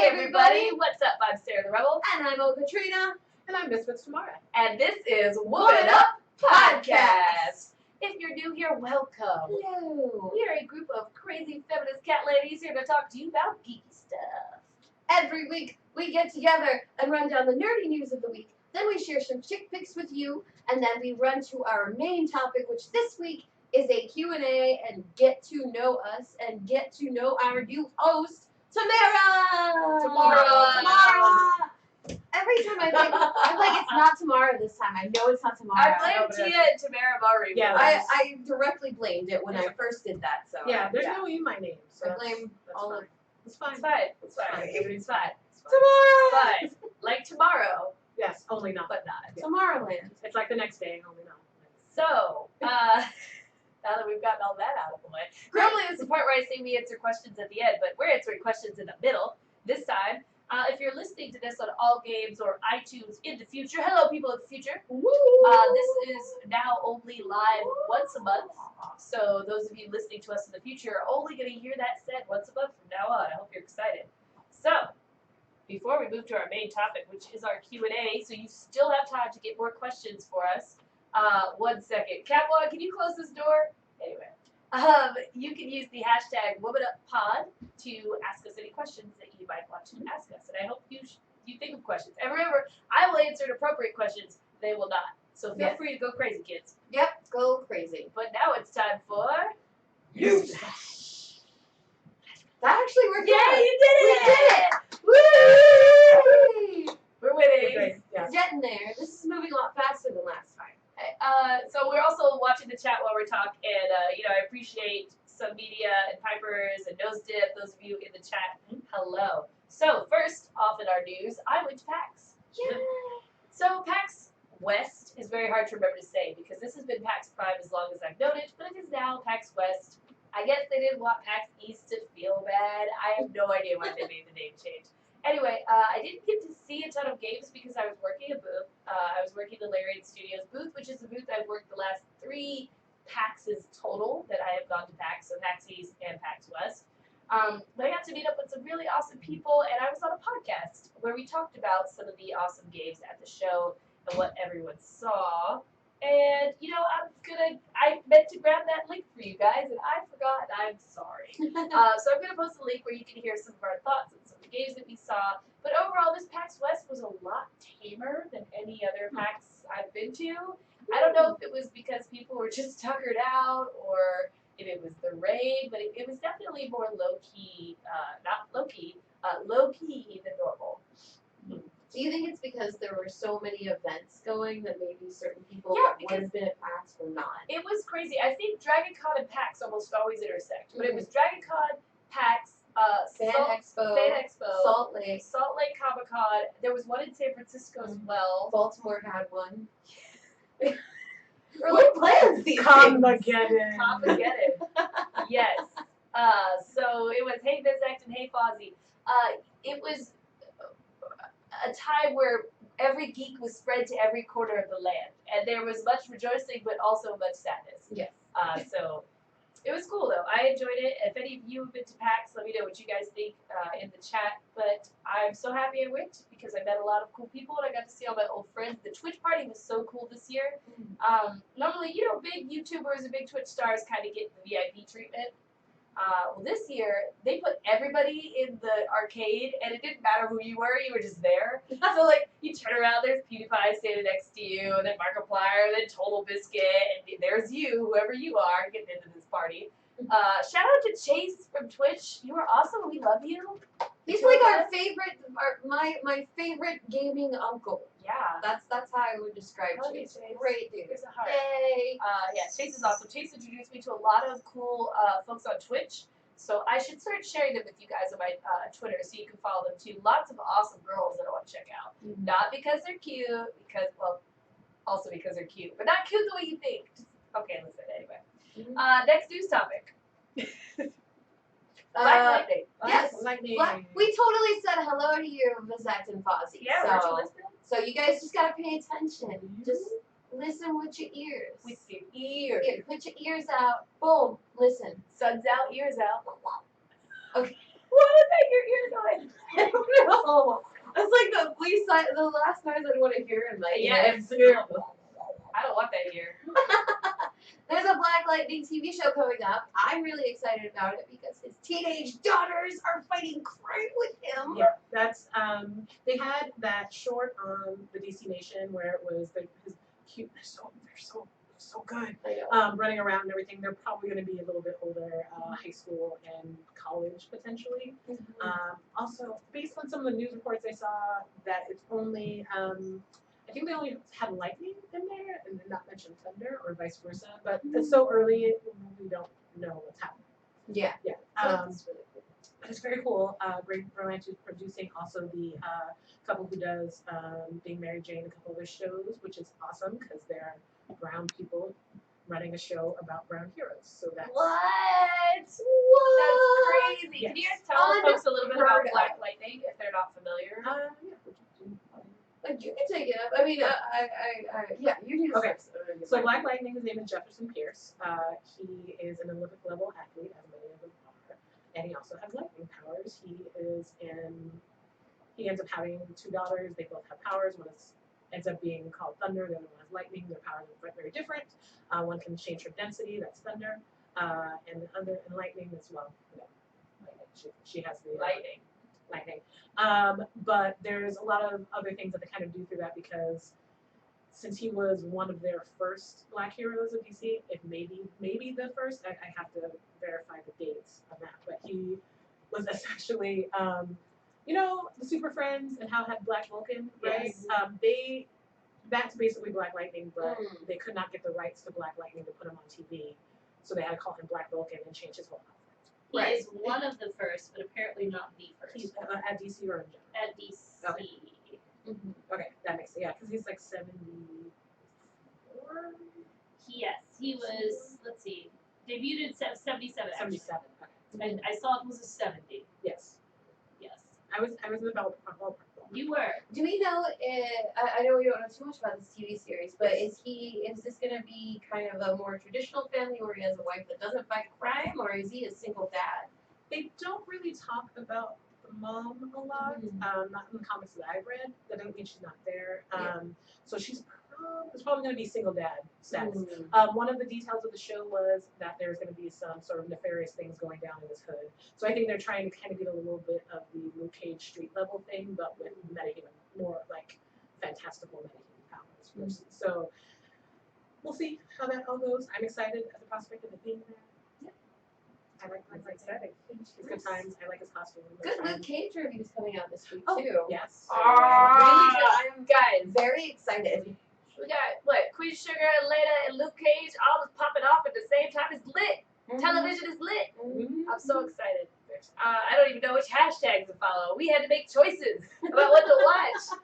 Hey everybody, what's up? I'm Sarah the Rebel. And I'm OhCatrina. And I'm MisfitsTamara. And this is Woman Up Podcast. If you're new here, welcome. Hello. We are a group of crazy feminist cat ladies here to talk to you about geeky stuff. Every week we get together and run down the nerdy news of the week. Then we share some chick pics with you, and then we run to our main topic, which this week is a Q&A and get to know us and get to know our new host, Tamara. Tamara. Every time I'm like, it's not Tamara this time. I know it's not Tamara. I blame Tia and Tamara Murray. Yeah, I directly blamed it when I first did that. So yeah, there's no E in my name. So I blame all of. It's fine. It's fine. It's fine. Everything's fine. Tamara. Fine. Like tomorrow, Yes, only not. but not. Tomorrowland. It's like the next day, only not. So, now that we've gotten all that out of the way, normally this is the part where I say we answer questions at the end, but we're answering questions in the middle this time. If you're listening to this on All Games or iTunes in the future, hello people in the future. This is now only live once a month. So those of you listening to us in the future are only going to hear that said once a month from now on. I hope you're excited. So, before we move to our main topic, which is our Q&A, so you still have time to get more questions for us. 1 second. Catwalk, can you close this door? Anyway. You can use the hashtag WomanUpPod to ask us any questions that you might want to ask us. And I hope you think of questions. And remember, I will answer appropriate questions. They will not. So feel free to go crazy, kids. Yep, go crazy. But now it's time for... That actually worked Yeah, out. you did it! We did it! Woo! We're winning. Great. Yeah. We're getting there. This is moving a lot faster than last time. So we're also watching the chat while we're talking, and I appreciate some media and Pipers and Nose Dip, those of you in the chat. Hello. So first off in our news, I went to PAX. Yeah. So PAX West is very hard to remember to say because this has been PAX Prime as long as I've known it, but it is now PAX West. I guess they didn't want PAX East to feel bad. I have no idea why they made the name change. Anyway, I didn't get to see a ton of games because I was working a booth. I was working the Larian Studios booth, which is a booth I've worked the last 3 PAXs total that I have gone to PAX, so PAX East and PAX West. But I got to meet up with some really awesome people, and I was on a podcast where we talked about some of the awesome games at the show and what everyone saw. And, I meant to grab that link for you guys, and I forgot, and I'm sorry. So I'm going to post a link where you can hear some of our thoughts and some of the games that we saw. But overall, this PAX West was a lot tamer than any other PAX I've been to. I don't know if it was because people were just tuckered out or if it was the rain, but it was definitely more low-key, low-key than normal. Do you think it's because there were so many events going that maybe certain people Yeah, that would have been at PAX were not? It was crazy. I think Dragon Con and PAX almost always intersect. But it was Dragon Con, PAX, Fan Expo, Salt Lake Comic Con. There was one in San Francisco as well. Baltimore had one. We're like plans these days. Commageddon. Yes. So it was Hey Bizak and Hey Fozzie. It was a time where every geek was spread to every corner of the land, and there was much rejoicing, but also much sadness. Yes. So it was cool though. I enjoyed it. If any of you have been to PAX, let me know what you guys think in the chat. But I'm so happy I went because I met a lot of cool people and I got to see all my old friends. The Twitch party was so cool this year. Normally, big YouTubers and big Twitch stars kind of get the VIP treatment. Well, this year, they put everybody in the arcade, and it didn't matter who you were just there. So, you turn around, there's PewDiePie standing next to you, and then Markiplier, and then Total Biscuit, and there's you, whoever you are, getting into this party. Shout out to Chase from Twitch. You are awesome. We love you. He's like our favorite, my favorite gaming uncle. Yeah. That's how I would describe Chase. Great dude. There's a heart. Yay. Chase is awesome. Chase introduced me to a lot of cool folks on Twitch, so I should start sharing them with you guys on my Twitter so you can follow them too. Lots of awesome girls that I want to check out. Not because they're cute, also because they're cute, but not cute the way you think. Okay, listen, anyway. Next news topic. Black Lightning. Yes. Lightning. We totally said hello to you, Vizette and Fozzie. Yeah, weren't you listening? So you guys just gotta pay attention. Just listen with your ears. With your ears. Here, put your ears out. Boom. Listen. Sun's out, ears out. Okay. What is that your ear noise? Oh, it's like the last noise I want to hear in my Yeah, ear. it's terrible. I don't want that here. There's a Black Lightning TV show coming up. I'm really excited about it because his teenage daughters are fighting crime with him. Yeah, that's they had that short on the DC Nation where it was his cute. They're so good. I know. Running around and everything. They're probably going to be a little bit older, high school and college potentially. Also, based on some of the news reports I saw, that it's only I think they only had lightning in there and did not mention thunder or vice versa. But it's so early, we don't know what's happening. Yeah. Yeah. That's really cool. But it's very cool. Great Romance is producing also the couple who does Being Mary Jane, a couple of their shows, which is awesome because they're brown people running a show about brown heroes. So that's What? That's crazy. Yes. Can you guys tell folks a little bit about Unheard of. Black Lightning if they're not familiar? Like you can take it up. I mean, yeah, you need to Okay. start. So Black Lightning, his name is Jefferson Pierce. He is an Olympic level athlete, as many of them are, and he also has lightning powers. He ends up having two daughters. They both have powers. One ends up being called Thunder. The other one has lightning. Their powers are very different. One can change her density. That's Thunder, and the other and lightning as well. Lightning. She has the Lightning. lightning. But there's a lot of other things that they kind of do through that because since he was one of their first Black heroes of DC, if maybe the first, I have to verify the dates on that, but he was essentially, the Super Friends and how it had Black Vulcan, right? Yes. That's basically Black Lightning, but they could not get the rights to Black Lightning to put him on TV, so they had to call him Black Vulcan and change his whole outfit. He Right. is one of the first, but apparently not the first. He's at DC or in general. At DC. Okay. Okay, that makes sense. Yeah, because he's like 74. Yes, he was, let's see, debuted in 77. 77. Okay. And I saw it was a 70. Yes. Yes. I was in the ballpark. You were. Do we know? I know we don't know too much about this TV series, but is this going to be kind of a more traditional family where he has a wife that doesn't fight crime, or is he a single dad? They don't really talk about the mom a lot. Not in the comics that I've read. That doesn't mean she's not there. So it's probably going to be single dad status. One of the details of the show was that there's going to be some sort of nefarious things going down in his hood. So I think they're trying to kind of get a little bit of the Luke Cage street level thing, but with metahuman, more like fantastical metahuman powers versus. So we'll see how that all goes. I'm excited at the prospect of it being there. I like exciting. It's good times. I like his costume. Good Luke Cage reviews coming out this week too. Yes. I'm guys. Very excited. We got Queen Sugar, Leda, and Luke Cage all just popping off at the same time. It's lit. Television is lit. I'm so excited. I don't even know which hashtags to follow. We had to make choices about what to watch.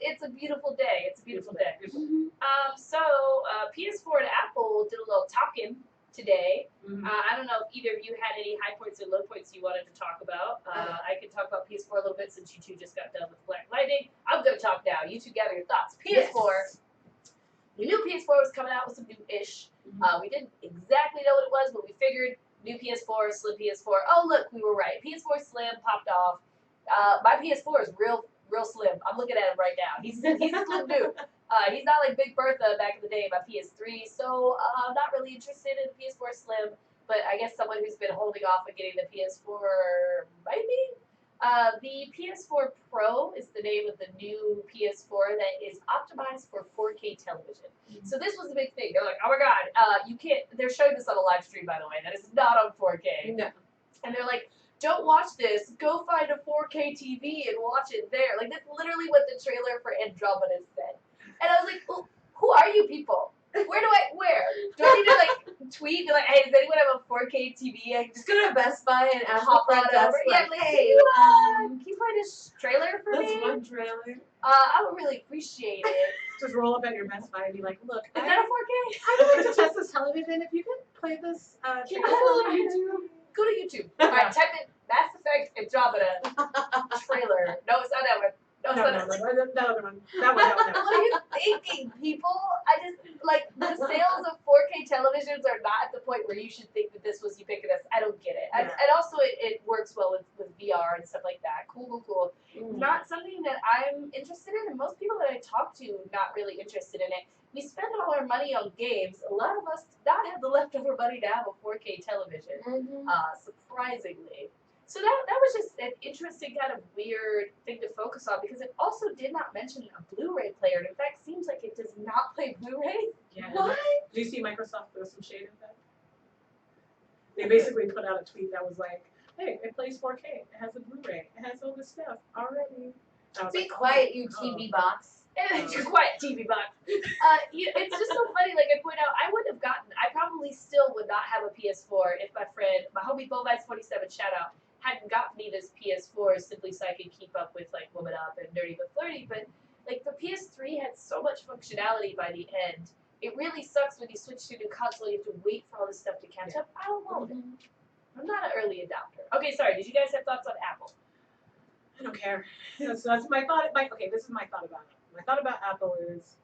It's a beautiful day. It's a beautiful day. PS4 and Apple did a little talking today. I don't know if either of you had any high points or low points you wanted to talk about. I can talk about PS4 a little bit since you two just got done with Black Lightning. I'm going to talk now. You two gather your thoughts. PS4. Yes. We knew PS4 was coming out with some new-ish. We didn't exactly know what it was, but we figured new PS4, slim PS4. Oh, look, we were right. PS4 slim popped off. My PS4 is real slim. I'm looking at him right now. He's a slim dude. He's not like Big Bertha back in the day, my PS3, so I'm not really interested in the PS4 Slim, but I guess someone who's been holding off on getting the PS4 might be. The PS4 Pro is the name of the new PS4 that is optimized for 4K television. So this was a big thing. They're like, oh my god, you can't, they're showing this on a live stream, by the way, that is not on 4K. No. And they're like, don't watch this, go find a 4K TV and watch it there. Like, that's literally what the trailer for Andromeda said. And I was like, well, who are you people? Where? Do I need to, like, tweet? Be like, hey, does anyone have a 4K TV? I Just go to Best Buy and ask hop the on front desk, over. Yeah, like, hey, can you play this trailer for me? one trailer. I would really appreciate it. Just roll up at your Best Buy and be like, look, Is that a 4K? I would like to test this television. If you can play this trailer on YouTube. Go to YouTube. All right, type in Mass Effect Andromeda trailer. No, it's not that one. No, it's not that one. That other one. That one. What are you thinking, people? I just, like, the sales of 4K televisions are not at the point where you should think that this was ubiquitous. I don't get it. And also, it works well with VR and stuff like that. Cool. not something that I'm interested in, and most people that I talk to not really interested in it. We spend all our money on games. A lot of us do not have the leftover money to have a 4K television, surprisingly. So that was just an interesting kind of weird thing to focus on because it also did not mention a Blu-ray player. And in fact, seems like it does not play Blu-ray. Yeah. What? Do you see Microsoft throw some shade at that? They basically put out a tweet that was like, hey, it plays 4K. It has a Blu-ray. It has all this stuff already. Be quiet, you TV box. You're quiet, TV box. It's just so funny. Like I point out, I probably still would not have a PS4 if my homie Bovice47, shout out, hadn't gotten me this PS4 simply so I could keep up with like Woman Up and Nerdy but Flirty. But like the PS3 had so much functionality by the end. It really sucks when you switch to a new console. You have to wait for all this stuff to catch up. I don't want it. I'm not an early adopter. Okay, sorry. Did you guys have thoughts on Apple? I don't care. That's my thought. Okay, this is my thought about it. My thought about Apple is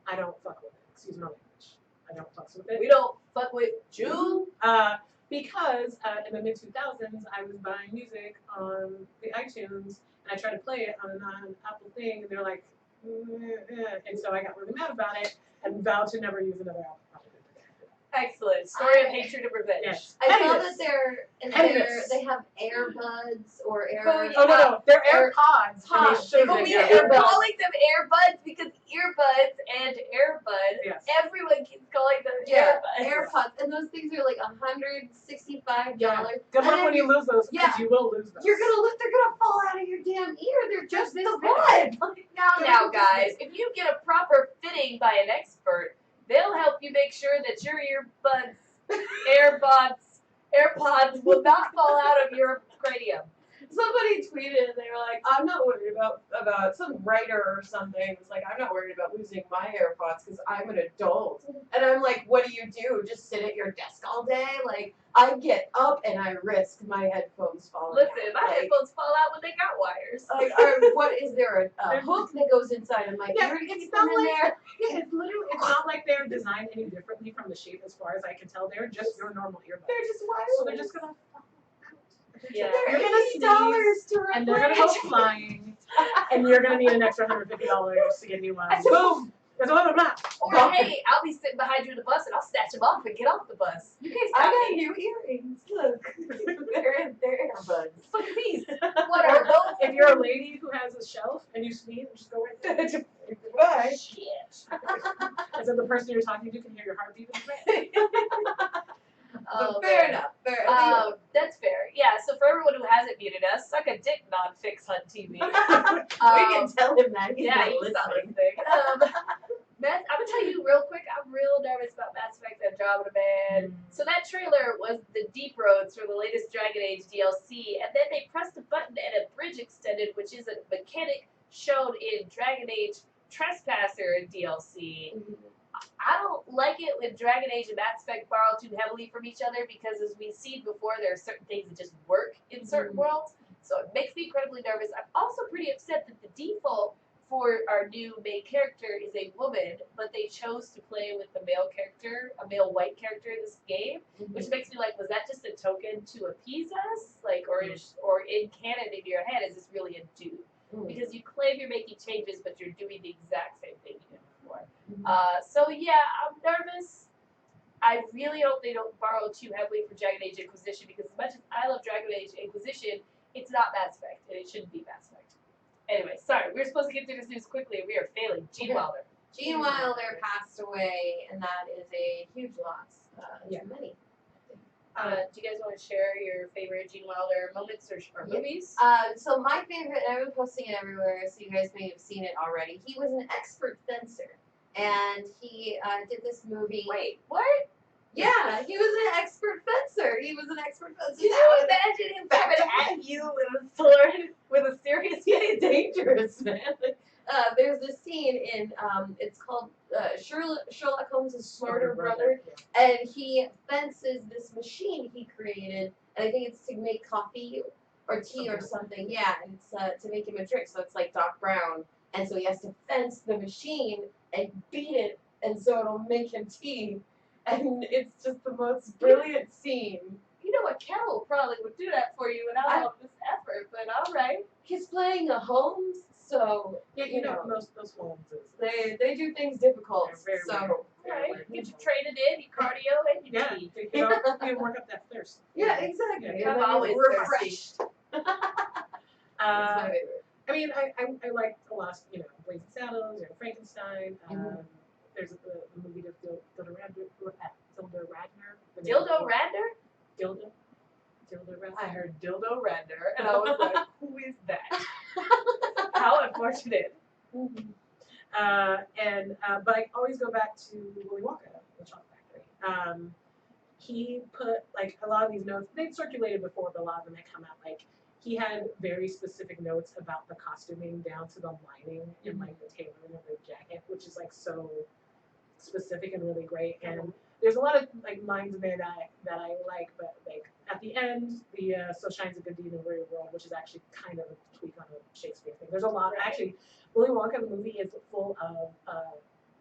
I don't fuck with it. Excuse my language. I don't fuck with it. We don't fuck with Jew. Because in the mid-2000s, I was buying music on the iTunes, and I tried to play it on a non-Apple thing, and they're like, and so I got really mad about it, and vowed to never use another Apple product. Excellent. Story of hatred and revenge. Yes. I saw that they have earbuds or air. Oh no, they're AirPods. Pods. And But we they keep showed them calling them earbuds because earbuds and AirBuds. Yes. Everyone keeps calling them Yeah, AirBuds. AirPods, and those things are like $165. Yeah. Good luck when you lose those, because Yeah. you will lose those. They're gonna fall out of your damn ear. They're just this big. Now, guys, if you get a proper fitting by an expert, they'll help you make sure that your earbuds, AirPods will not fall out of your cranium. Somebody tweeted and they were like, I'm not worried about some writer or something. It's like, I'm not worried about losing my AirPods because I'm an adult. And I'm like, what do? Just sit at your desk all day? Like, I get up and I risk my headphones falling Listen, out. my headphones fall out when they got wires. Like, what is there a hook that goes inside of my ear to keep them in there? It's literally, it's not like they're designed any differently from the shape as far as I can tell. They're just your normal earbuds. They're just wireless. So they're just gonna fall out. Yeah. They're You're gonna $80 to and they're gonna go replace. flying, and you're gonna need an extra $150 to get new ones. Boom! That's what I'm not. Or hey, I'll be sitting behind you in the bus and I'll snatch them off and get off the bus. You guys I got got me. new earrings. Look, they're earbuds. Fuck these. What are those? If you're a lady who has a shelf and you sneeze, just go right there. Goodbye. Shit. And so the person you're talking to can hear your heartbeat in the Fair enough. That's fair. Yeah, so for everyone who hasn't muted us, suck a dick, non-fix Hunt TV. We can tell him that. He's Yeah, not he's not listening. listening. I'm gonna tell you real quick, I'm real nervous about Mass Effect Andromeda, man. So that trailer was the Deep Roads for the latest Dragon Age DLC, and then they pressed a button and a bridge extended, which is a mechanic shown in Dragon Age Trespasser DLC. I don't like it when Dragon Age and Mass Effect borrow too heavily from each other because, as we've seen before, there are certain things that just work in certain worlds. So it makes me incredibly nervous. I'm also pretty upset that the default for our new main character is a woman, but they chose to play with the male character, a male white character in this game, which makes me like, was that just a token to appease us? Like, or in canon in your head, is this really a dude? Because you claim you're making changes, but you're doing the exact same thing you did before. So yeah, I'm nervous. I really hope they don't borrow too heavily from Dragon Age Inquisition, because as much as I love Dragon Age Inquisition, it's not Mass Effect, and it shouldn't be Mass Effect. Anyway, sorry, we were supposed to get through this news quickly, and we are failing. Gene Wilder. Gene Wilder passed away, and that is a huge loss to many. Do you guys want to share your favorite Gene Wilder moments or movies? So my favorite, and I've been posting it everywhere, so you guys may have seen it already. He was an expert fencer, and he did this movie. Wait, what? Yeah, he was an expert fencer. He was an expert fencer. Can you imagine him coming at you with a sword with a serious It's dangerous, man. There's this scene in it's called Sherlock Holmes' Smarter Brother, and he fences this machine he created, and I think it's to make coffee or tea or something. Yeah, and it's to make him a drink. So it's like Doc Brown, and so he has to fence the machine and beat it, and so it'll make him tea. And it's just the most brilliant scene. You know a kettle probably would do that for you without all this effort, but all right. He's playing a Holmes, so Yeah, you know, most Holmes is. they do things difficult. They're very So weird. All right, get your training in, your cardio, and your Yeah, tea. you know, you work up that thirst. yeah, exactly. Yeah. And I'm then always you're thirsty. refreshed. That's my favorite. I mean, I liked a lot, you know, Blazing Saddles, Young Frankenstein. There's the movie of Dilda Radner. Dildo Radner? Dilda Radner. I heard Dildo Radner, and I was like, who is that? How unfortunate. But I always go back to Willy Wonka, the Chocolate Factory. He put, like, a lot of these notes, they'd circulated before, but a lot of them had come out, like, he had very specific notes about the costuming down to the lining and, like, the tailoring of the jacket, which is, like, so specific and really great. And there's a lot of, like, lines in there that I like, but, like, at the end, the So Shines a Good Deed in the Weary World, which is actually kind of a tweak on a Shakespeare thing. There's a lot, actually, Willy Wonka, the movie, is full of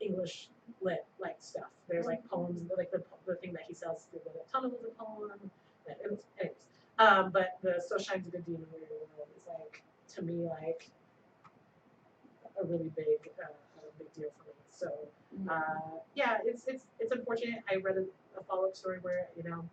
English lit, like, stuff. There's, like, poems, like, the thing that he sells through the tunnel is a poem. Anyways. But the So Shines a Good Deed in the Weary World is, like, to me, like, a really big deal for me. So, yeah, it's unfortunate. I read a follow-up story where, you know,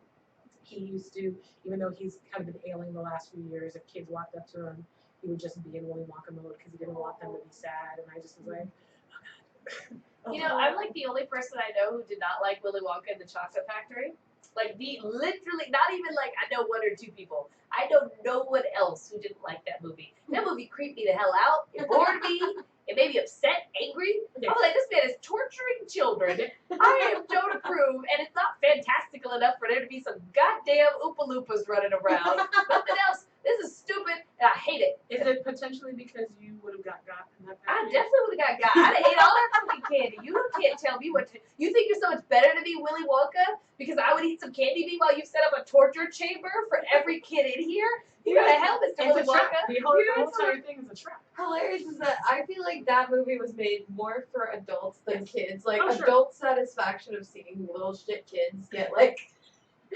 he used to, even though he's kind of been ailing the last few years, if kids walked up to him, he would just be in Willy Wonka mode because he didn't want them to be sad. And I just was like, oh God. You know, I'm like the only person I know who did not like Willy Wonka and the Chocolate Factory. Like, literally, not even like I know one or two people. I know no one else who didn't like that movie. That movie creeped me the hell out. It bored me. It made me upset, angry. I was like, this man is torturing children. I don't approve, and it's not fantastical enough for there to be some goddamn Oompa Loompas running around. Nothing else. This is stupid, and I hate it. Is it potentially because you would have got in that I package? definitely would have got. I'd have ate all that fucking candy. You can't tell me what to. You think you're so much better to be Willy Wonka because I would eat some candy bean while you set up a torture chamber for every kid in here? You gotta hell, Mr. It's Willy a trap. Wonka. The whole entire thing is a trap. Hilarious is that I feel like that movie was made more for adults than kids. Like, Oh, sure. adult satisfaction of seeing little shit kids get, like,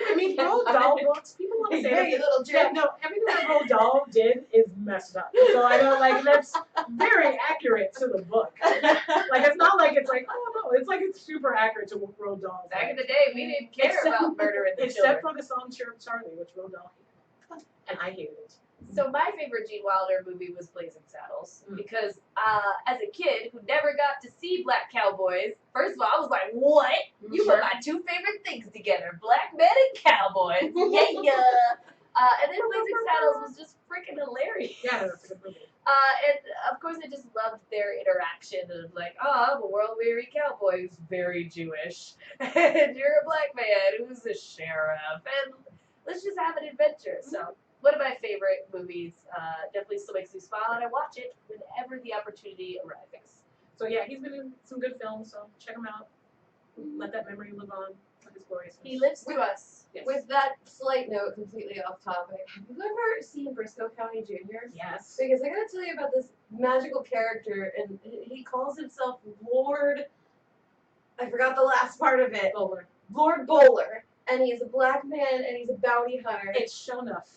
I mean, Roald Dahl books, people want to say very that. little Yeah, jerk. no, everything that Roald Dahl did is messed up. So I know, like, that's very accurate to the book. Like, it's not like it's like, oh no, it's like it's super accurate to what Roald Dahl. Back in the day, we didn't care about murdering the children. Except for the song Cheer Up Charlie, which Roald Dahl hated. And I hated it. So my favorite Gene Wilder movie was Blazing Saddles because as a kid who never got to see black cowboys, first of all, I was like, what? You put my two favorite things together, black men and cowboys. Yeah. And then Blazing Saddles was just freaking hilarious. Yeah, that's a good movie. And of course, I just loved their interaction of like, oh, I'm a world-weary cowboy who's very Jewish, and you're a black man who's a sheriff, and let's just have an adventure. So one of my favorite movies, definitely still makes me smile, and I watch it whenever the opportunity arrives. So yeah, he's been in some good films, so check him out. Let that memory live on with his gloriousness. He lives through us. Yes. With that slight note, completely off topic, have you ever seen Briscoe County Jr.? Yes. Because I gotta tell you about this magical character, and he calls himself Lord. I forgot the last part of it. Bowler. Lord Bowler, and he's a black man, and he's a bounty hunter. It's Shonuff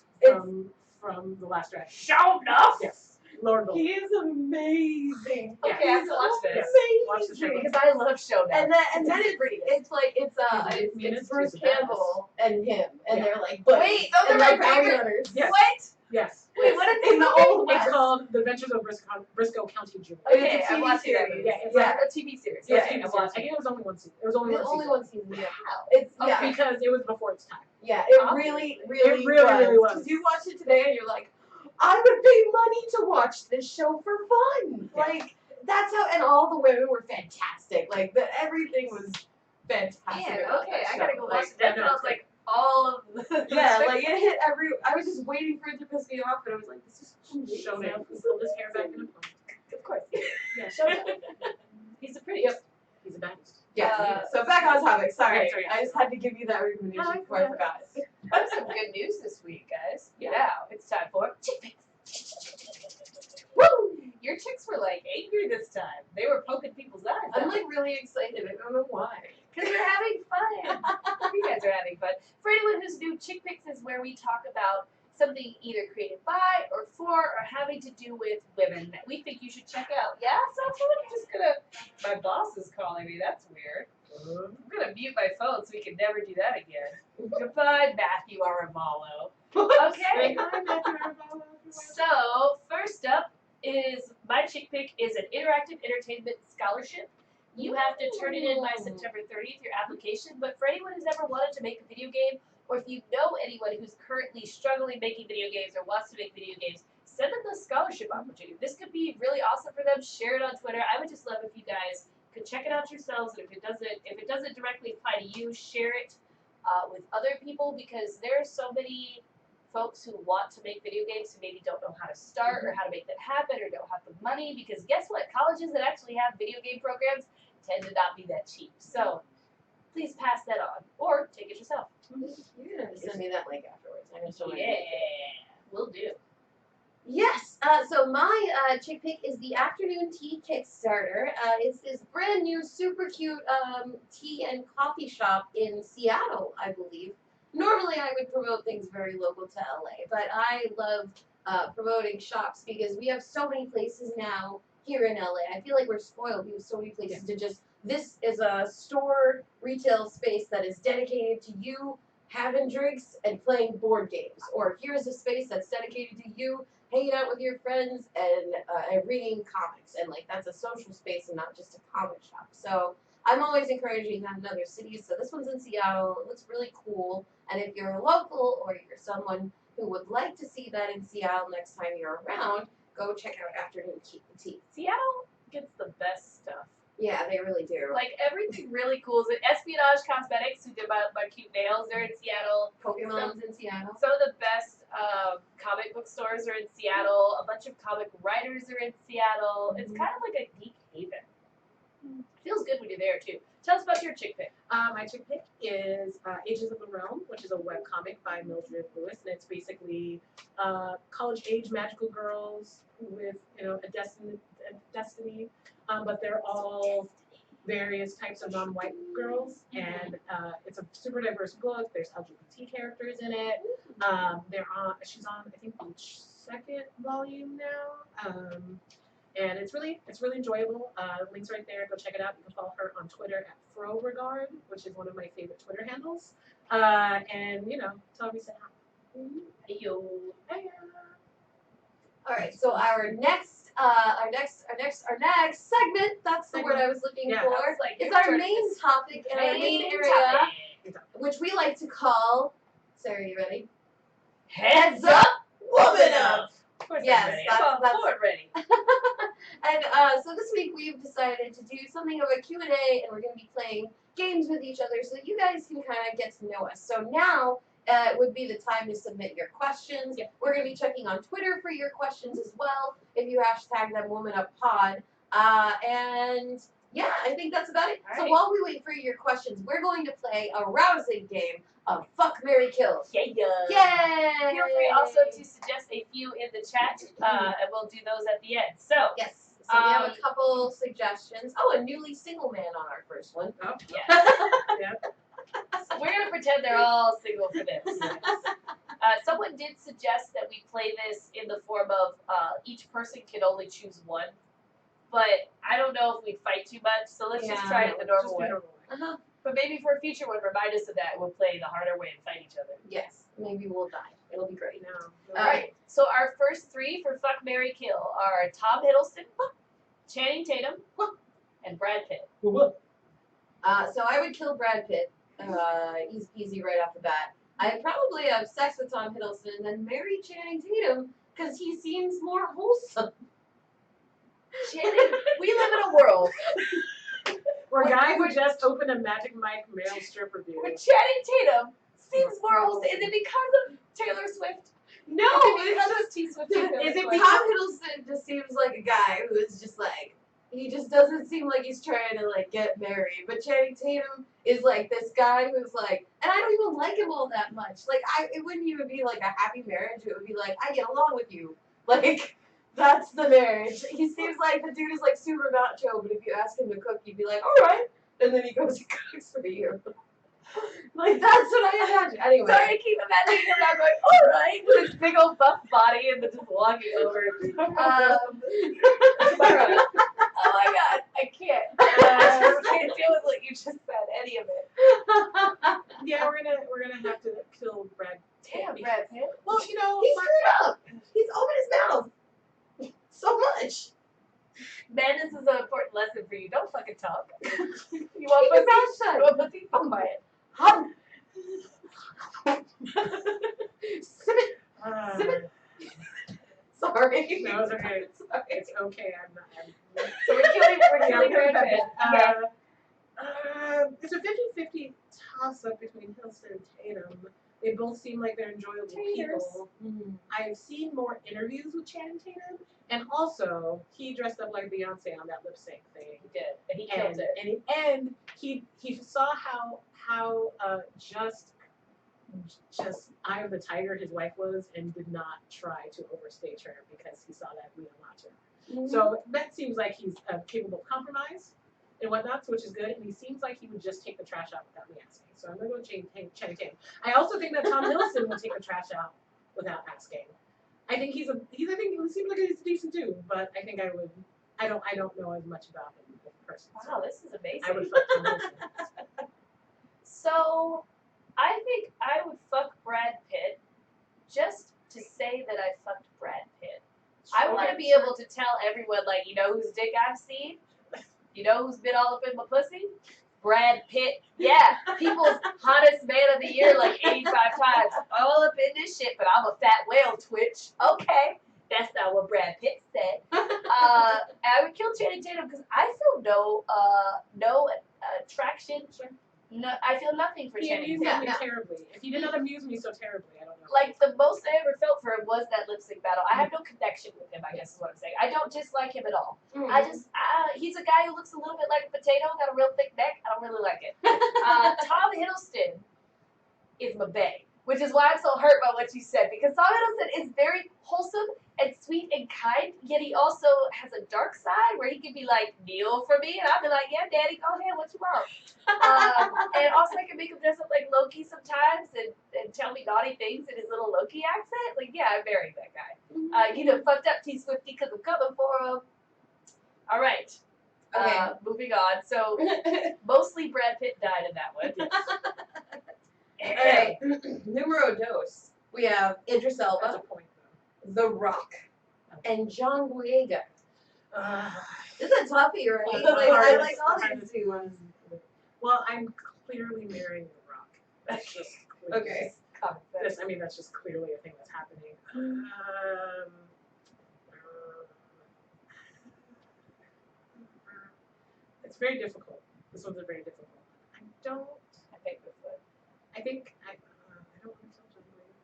from The Last Dragon. Show enough. Yes. Lord Bowler. He is amazing. Okay, I have to watch this. Yes. Watch the trailer. Because I love Show Enough. And then it's like it's Bruce Campbell and him, and they're like, buddies, Wait, those and are my like bounty favorite. hunters. Yes. What? Yes. Wait, what is In the old It's West. called The Adventures of Briscoe County Jr. Okay, It's a I'm TV watching that series. movie. Yeah, It's yeah. a TV series. Yeah, Okay, I I'm think watching. it was only one season. It was only There's one only season. one season. Yeah. Wow. It's Okay. yeah, Because it was before its time. yeah. It Oh. really It really was. Because you watch it today and you're like, I would pay money to watch this show for fun. Yeah. Like that's how, and all the women were fantastic. Like everything was fantastic. Man, about okay, that I gotta show. go Like, watch it. That sounds like all of the. yeah, like it hit every. I was just waiting for it to piss me off, and I was like, "This is amazing." Shonuff pulled his hair back in a pony. Of course. Yeah. Show Enough. He's the prettiest. He's a baddest. Yeah. So back on topic. Sorry, Sorry. I just had to give you that recommendation before I forgot it. I have some good news this week, guys. Now it's time for chick pics. Woo! Your chicks were like angry this time. They were poking people's eyes I'm out. like really excited. I don't know why. Because we're having fun. You guys are having fun. For anyone who's new, Chick Picks is where we talk about something either created by or for or having to do with women that we think you should check out. Yeah? So I'm just gonna. My boss is calling me. That's weird. I'm gonna mute my phone so we can never do that again. Goodbye, Matthew Aramalo. Okay. So first up is my Chick Pick is an interactive entertainment scholarship. You have to turn it in by September 30th, your application. But for anyone who's ever wanted to make a video game, or if you know anyone who's currently struggling making video games or wants to make video games, send them the scholarship opportunity. This could be really awesome for them. Share it on Twitter. I would just love if you guys could check it out yourselves. And if it doesn't directly apply to you, share it with other people, because there are so many folks who want to make video games who maybe don't know how to start or how to make that happen or don't have the money, because guess what? Colleges that actually have video game programs tend to not be that cheap. So please pass that on or take it yourself. You're gonna send me that link afterwards. I'm gonna show my Will do. Yes. So my Chick Pick is the Afternoon Tea Kickstarter. It's this brand new, super cute tea and coffee shop in Seattle, I believe. Normally, I would promote things very local to LA, but I love promoting shops because we have so many places now here in LA. I feel like we're spoiled. We have so many places to just. This is a store retail space that is dedicated to you having drinks and playing board games. Or here's a space that's dedicated to you hanging out with your friends and reading comics. And like that's a social space and not just a comic shop. So I'm always encouraging that in other cities. So this one's in Seattle. It looks really cool. And if you're a local or you're someone who would like to see that in Seattle next time you're around, go check out Afternoon Tea. Seattle gets the best stuff. Yeah, they really do. Like everything really cool. Is Espionage Cosmetics, who did my cute nails, they're in Seattle. Pokemon's in Seattle. Some of the best comic book stores are in Seattle. A bunch of comic writers are in Seattle. It's kind of like a geek haven. Feels good when you're there too. Tell us about your Chick Pick. My Chick Pick is Ages of the Realm, which is a webcomic by Mildred Lewis, and it's basically college-age magical girls with a destiny, but they're all various types of non-white girls, and it's a super diverse book. There's LGBT characters in it. She's on I think the second volume now. And it's really enjoyable. Link's right there. Go check it out. You can follow her on Twitter at FroRegard, which is one of my favorite Twitter handles. And tell her we said hi. Heyo. All right. So our next segment. That's the word I was looking for. It's our main topic and our main area, which we like to call. Sarah, are you ready? Heads up, woman up. Of course yes, that's ready. And so this week we've decided to do something of a Q&A, and we're going to be playing games with each other so you guys can kind of get to know us. So now would be the time to submit your questions. Yeah. We're going to be checking on Twitter for your questions as well, if you hashtag them WomanUpPod. And yeah, I think that's about it. All so right. while we wait for your questions, we're going to play a rousing game of Fuck, Marry, Kill. Yeah. Yay! Feel free also to suggest a few in the chat, and we'll do those at the end. So Yes. So we have a couple suggestions. Oh, a newly single man on our first one. Oh, yes. yeah. So we're gonna pretend they're all single for this. Someone did suggest that we play this in the form of each person can only choose one, but I don't know if we'd fight too much, so let's just try it the normal way. Uh-huh. But maybe for a future one, remind us of that. We'll play the harder way and fight each other. Yes. Maybe we'll die. It'll be great. No. All right. So our first three for Fuck, Marry, Kill are Tom Hiddleston, Channing Tatum, and Brad Pitt. So I would kill Brad Pitt. Easy right off the bat. I'd probably have sex with Tom Hiddleston and then marry Channing Tatum because he seems more wholesome. Channing, we live in a world Or a guy who just opened a Magic Mike male stripper dude. where Channing Tatum seems more wholesome. Is it because of Taylor Swift? No, Because of T Swift. is it Tom Hiddleston just seems like a guy who is just like, he just doesn't seem like he's trying to like get married. But Channing Tatum is like this guy who's like, and I don't even like him all that much. Like it wouldn't even be like a happy marriage. It would be like, I get along with you. Like that's the marriage. He seems like the dude is like super macho, but if you ask him to cook, you'd be like, all right, and then he goes and cooks for you. Like, that's what I imagine. Anyway. Sorry, I keep imagining him now going, all right, with his big old buff body and then just walking over. Sarah. Oh my god, I can't. I just can't deal with what you just said, any of it. Yeah, we're gonna have to kill Brad. Damn, Brad Pitt. Well, you know, He screwed up. He's opened his mouth so much. Man, this is an important lesson for you. Don't fucking talk. You want Keep your pussy? mouth shut. You want pussy? Fuck quiet. Sip it. Sip it. Sorry. No, it's okay. Sorry. It's okay. I'm not. So we're killing Brad Pitt. It's a 50-50 toss-up between Hiddleston and Tatum. They both seem like they're enjoyable people. I've seen more interviews with Channing Tatum, and also he dressed up like Beyonce on that lip sync thing. He did, and he killed it. And he saw how just eye of the tiger his wife was, and did not try to overstage her because he saw that we unlocked her. So that seems like he's capable of compromise and whatnot, which is good. And he seems like he would just take the trash out without me asking. So I'm gonna go Channing Tatum. I also think that Tom Hiddleston will take the trash out without asking. I think he seems like he's a decent dude, but I think I don't know as much about him as a person. Wow, this is amazing. I would fuck Tom Hiddleston. So, I think I would fuck Brad Pitt just to say that I fucked Brad Pitt. I want to be able to tell everyone, like, you know whose dick I've seen? You know who's been all up in my pussy? Brad Pitt. Yeah, people's hottest man of the year like 85 times. All up in this shit, but I'm a fat whale, Twitch. Okay, that's not what Brad Pitt said. I would kill Channing Tatum because I feel no attraction. No, I feel nothing for He Channing amused Tatum. me terribly. If he did not amuse me so terribly, I don't know. Like, the most I ever felt for him was that lip sync battle. I have no connection with him, I guess is what I'm saying. I don't dislike him at all. I just, he's a guy who looks a little bit like a potato, got a real thick neck. I don't really like it. Tom Hiddleston is my bae, which is why I'm so hurt by what you said, because Tom Hiddleston is very wholesome and sweet and kind, yet he also has a dark side where he can be like, kneel for me, and I'll be like, yeah, daddy, go ahead, what you want? And also I can make him dress up like Loki sometimes and tell me naughty things in his little Loki accent. Like, yeah, I married that guy. You know, fucked up T-Swifty because I'm coming for him. All right. Okay. Moving on. So, mostly Brad Pitt died in that one. Okay. Numero dos. We have Idris That's Elba, a point, The Rock, and John Boyega. though. This is a toughie, right? Well, Like, I like all these two. Well, I'm clearly marrying The Rock. That's just clear. Okay. That's just clearly a thing that's happening. It's very difficult. This one's very difficult. I don't think I don't want to kill John Boyega.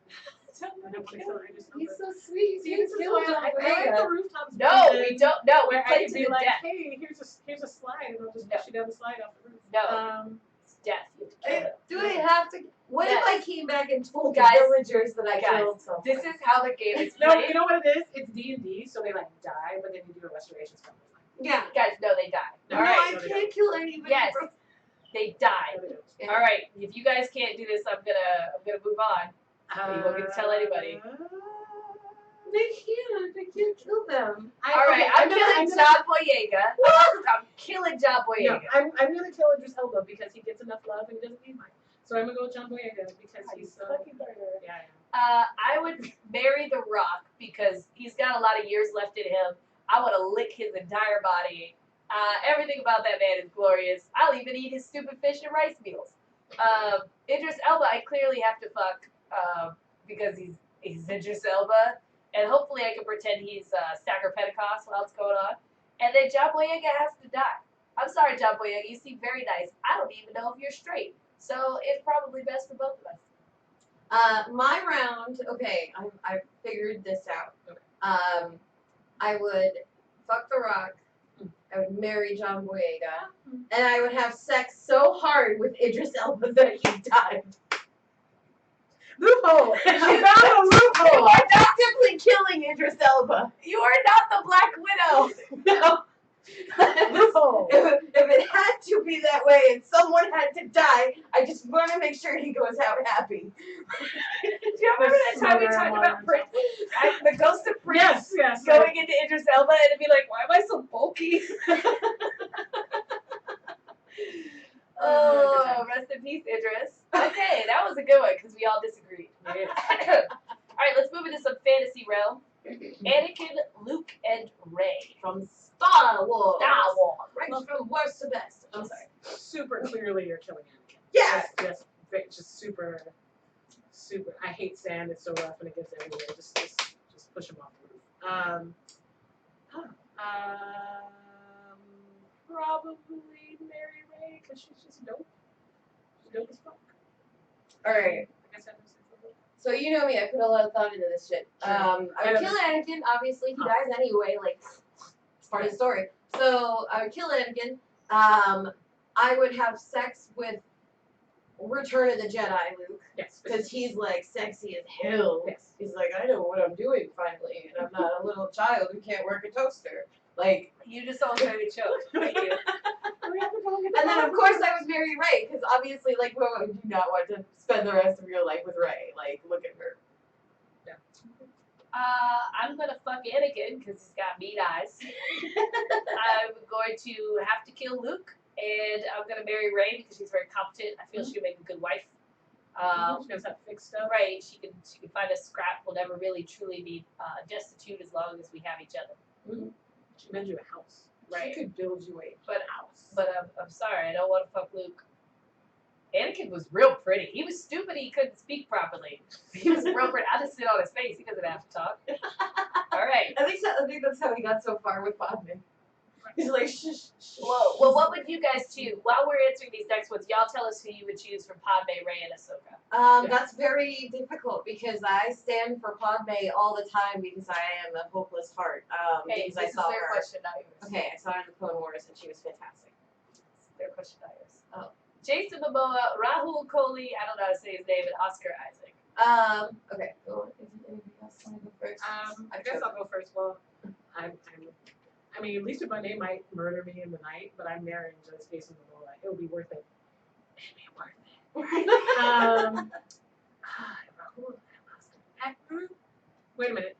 I don't want to kill Idris Elba. He's so sweet. See, You this is kill why John I like Boyega. the rooftops. No, we don't. No, we Where play I to could be the like, death. hey, here's a slide, and I'll just No. push you down the slide off the roof. No. It's death. You have to kill him. Do I have to? What if I came back and told the Guys, villagers that I killed someone? This is how the game is No, played. you know what it is? It's D&D, so they like die, but then you do a restoration spell. Yeah. Guys, no, they die. No, All No, right. I can't kill anybody. Yes. They die. No, they don't. Yeah. All right. If you guys can't do this, I'm gonna move on. You won't get to tell anybody. They can't kill them. All right. I'm killing John Boyega. I'm killing John No, Boyega. I'm gonna kill Idris Elba because he gets enough love and he doesn't need mine. So I'm gonna go with John Boyega because he's so yeah. I would marry The Rock because he's got a lot of years left in him. I want to lick his entire body. Everything about that man is glorious. I'll even eat his stupid fish and rice meals. Idris Elba, I clearly have to fuck because he's Idris Elba. And hopefully I can pretend he's Stacker Pentecost while it's going on. And then John Boyega has to die. I'm sorry, John Boyega. You seem very nice. I don't even know if you're straight. So it's probably best for both of us. My round. Okay, I figured this out. Okay. I would fuck The Rock. I would marry John Boyega, and I would have sex so hard with Idris Elba that he died. Loophole. She found a You loophole. are not simply killing Idris Elba. You are not the Black Widow. No. Loophole. If it had to be that way, and someone had to die. I just want to make sure he goes out happy. Do you remember that time we talked about Prince? The ghost of Prince Yes. going into Idris Elba and it'd be like, why am I so bulky? Oh, rest in peace, Idris. Okay, that was a good one because we all disagreed. All right, let's move into some fantasy realm. Anakin, Luke, and Rey From Star Wars. Right from worst to best. I'm sorry. Super clearly you're killing Anakin. Yes. Just super. I hate sand. It's so rough and it gets everywhere. Just push him off the roof. Probably Mary Ray because she's just dope. She's dope as fuck. All right. I guess that makes sense. So you know me, I put a lot of thought into this shit. Sure. I would kill Anakin. Obviously, he dies anyway. Like, it's part of the story. So I would kill Anakin. I would have sex with Return of the Jedi Luke. Yes. Because he's like sexy as hell. Yes. He's like, I know what I'm doing finally, and I'm not a little child who can't work a toaster. Like, You just almost made me choke. Thank you. and then of course I would marry Rey, because obviously, like, who would you not want to spend the rest of your life with Rey? Like, look at her. I'm gonna fuck Anakin because he's got meat eyes. I'm going to have to kill Luke, and I'm gonna marry Rey because she's very competent. I feel she would make a good wife. She knows how to fix stuff. Right, she can find a scrap. We'll never really truly be destitute as long as we have each other. Mm-hmm. She made you a house. Right. She could build you a house. But I'm sorry, I don't want to fuck Luke. Anakin was real pretty. He was stupid. He couldn't speak properly. He was real pretty. I'll just sit on his face. He doesn't have to talk. All right. I think that's how he got so far with Padme. He's like, shh. Well, what would you guys choose? While we're answering these next ones, y'all tell us who you would choose from Padme, Rey, and Ahsoka. That's very difficult because I stand for Padme all the time because I am a hopeless heart. Hey, because this I is saw their her. question, not yours. Okay, I saw her in the Clone Wars and she was fantastic. Their question, not yours. Oh. Jason Momoa, Rahul Kohli, I don't know how to say his name, and Oscar Isaac. Okay. Go on. Is there anything else you want to go first? I guess I'll go first. Well, I mean, Lisa Bonet might murder me in the night, but I'm marrying just Jason Momoa. It'll be worth it. It'll be worth it. Wait a minute.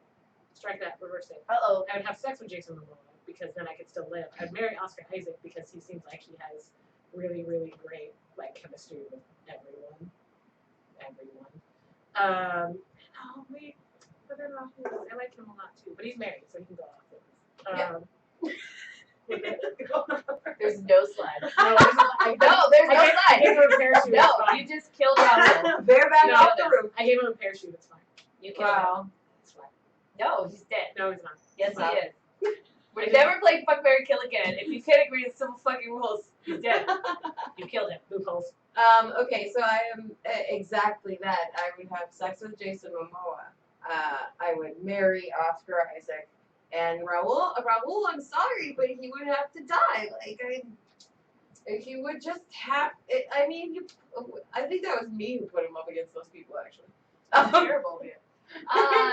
Strike that. Reverse it. Uh-oh. I would have sex with Jason Momoa because then I could still live. I'd marry Oscar Isaac because he seems like he has really, really great chemistry with everyone. Oh wait, but then Rahul, I like him a lot too. But he's married, so he can go off. There's no slide. No, There's no I slide. gave him a parachute. No, it's fine. you just killed Rahul. Bareback No, off the roof. I gave him a parachute. It's fine. You killed him. It's fine. No, he's dead. No, he's not. Yes, Wow. he is. We're never playing Fuck, Marry, Kill again. If you can't agree to simple fucking rules, he's dead. You killed him. Loopholes. Okay, so I am exactly that. I would have sex with Jason Momoa. I would marry Oscar Isaac. And Raul, I'm sorry, but he would have to die. He would just have. I think that was me who put him up against those people, actually. Terrible, man.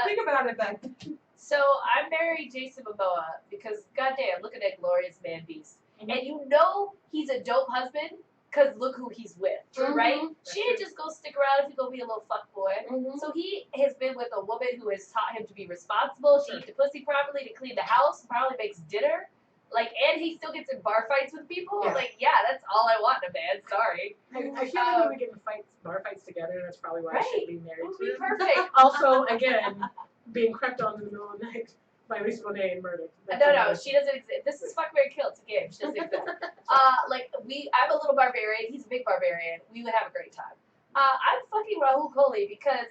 Think about it back then. So I married Jason Momoa because, goddamn, look at that glorious man beast. Mm-hmm. And you know he's a dope husband because look who he's with, right? She didn't just go stick around if he's going to be a little fuckboy. So he has been with a woman who has taught him to be responsible. She eats the pussy properly, to clean the house, probably makes dinner. And he still gets in bar fights with people. Yeah. That's all I want in a man. Sorry. I feel like we would get in bar fights together. That's probably why I should be married It would to be him. perfect. Also, again, being crept on in the middle of the night by Lisa Bonet and murdered. No, she doesn't exist. This is Fuck, Marry, Kill. It's a game. She doesn't exist. I'm a little barbarian. He's a big barbarian. We would have a great time. I'm fucking Rahul Kohli because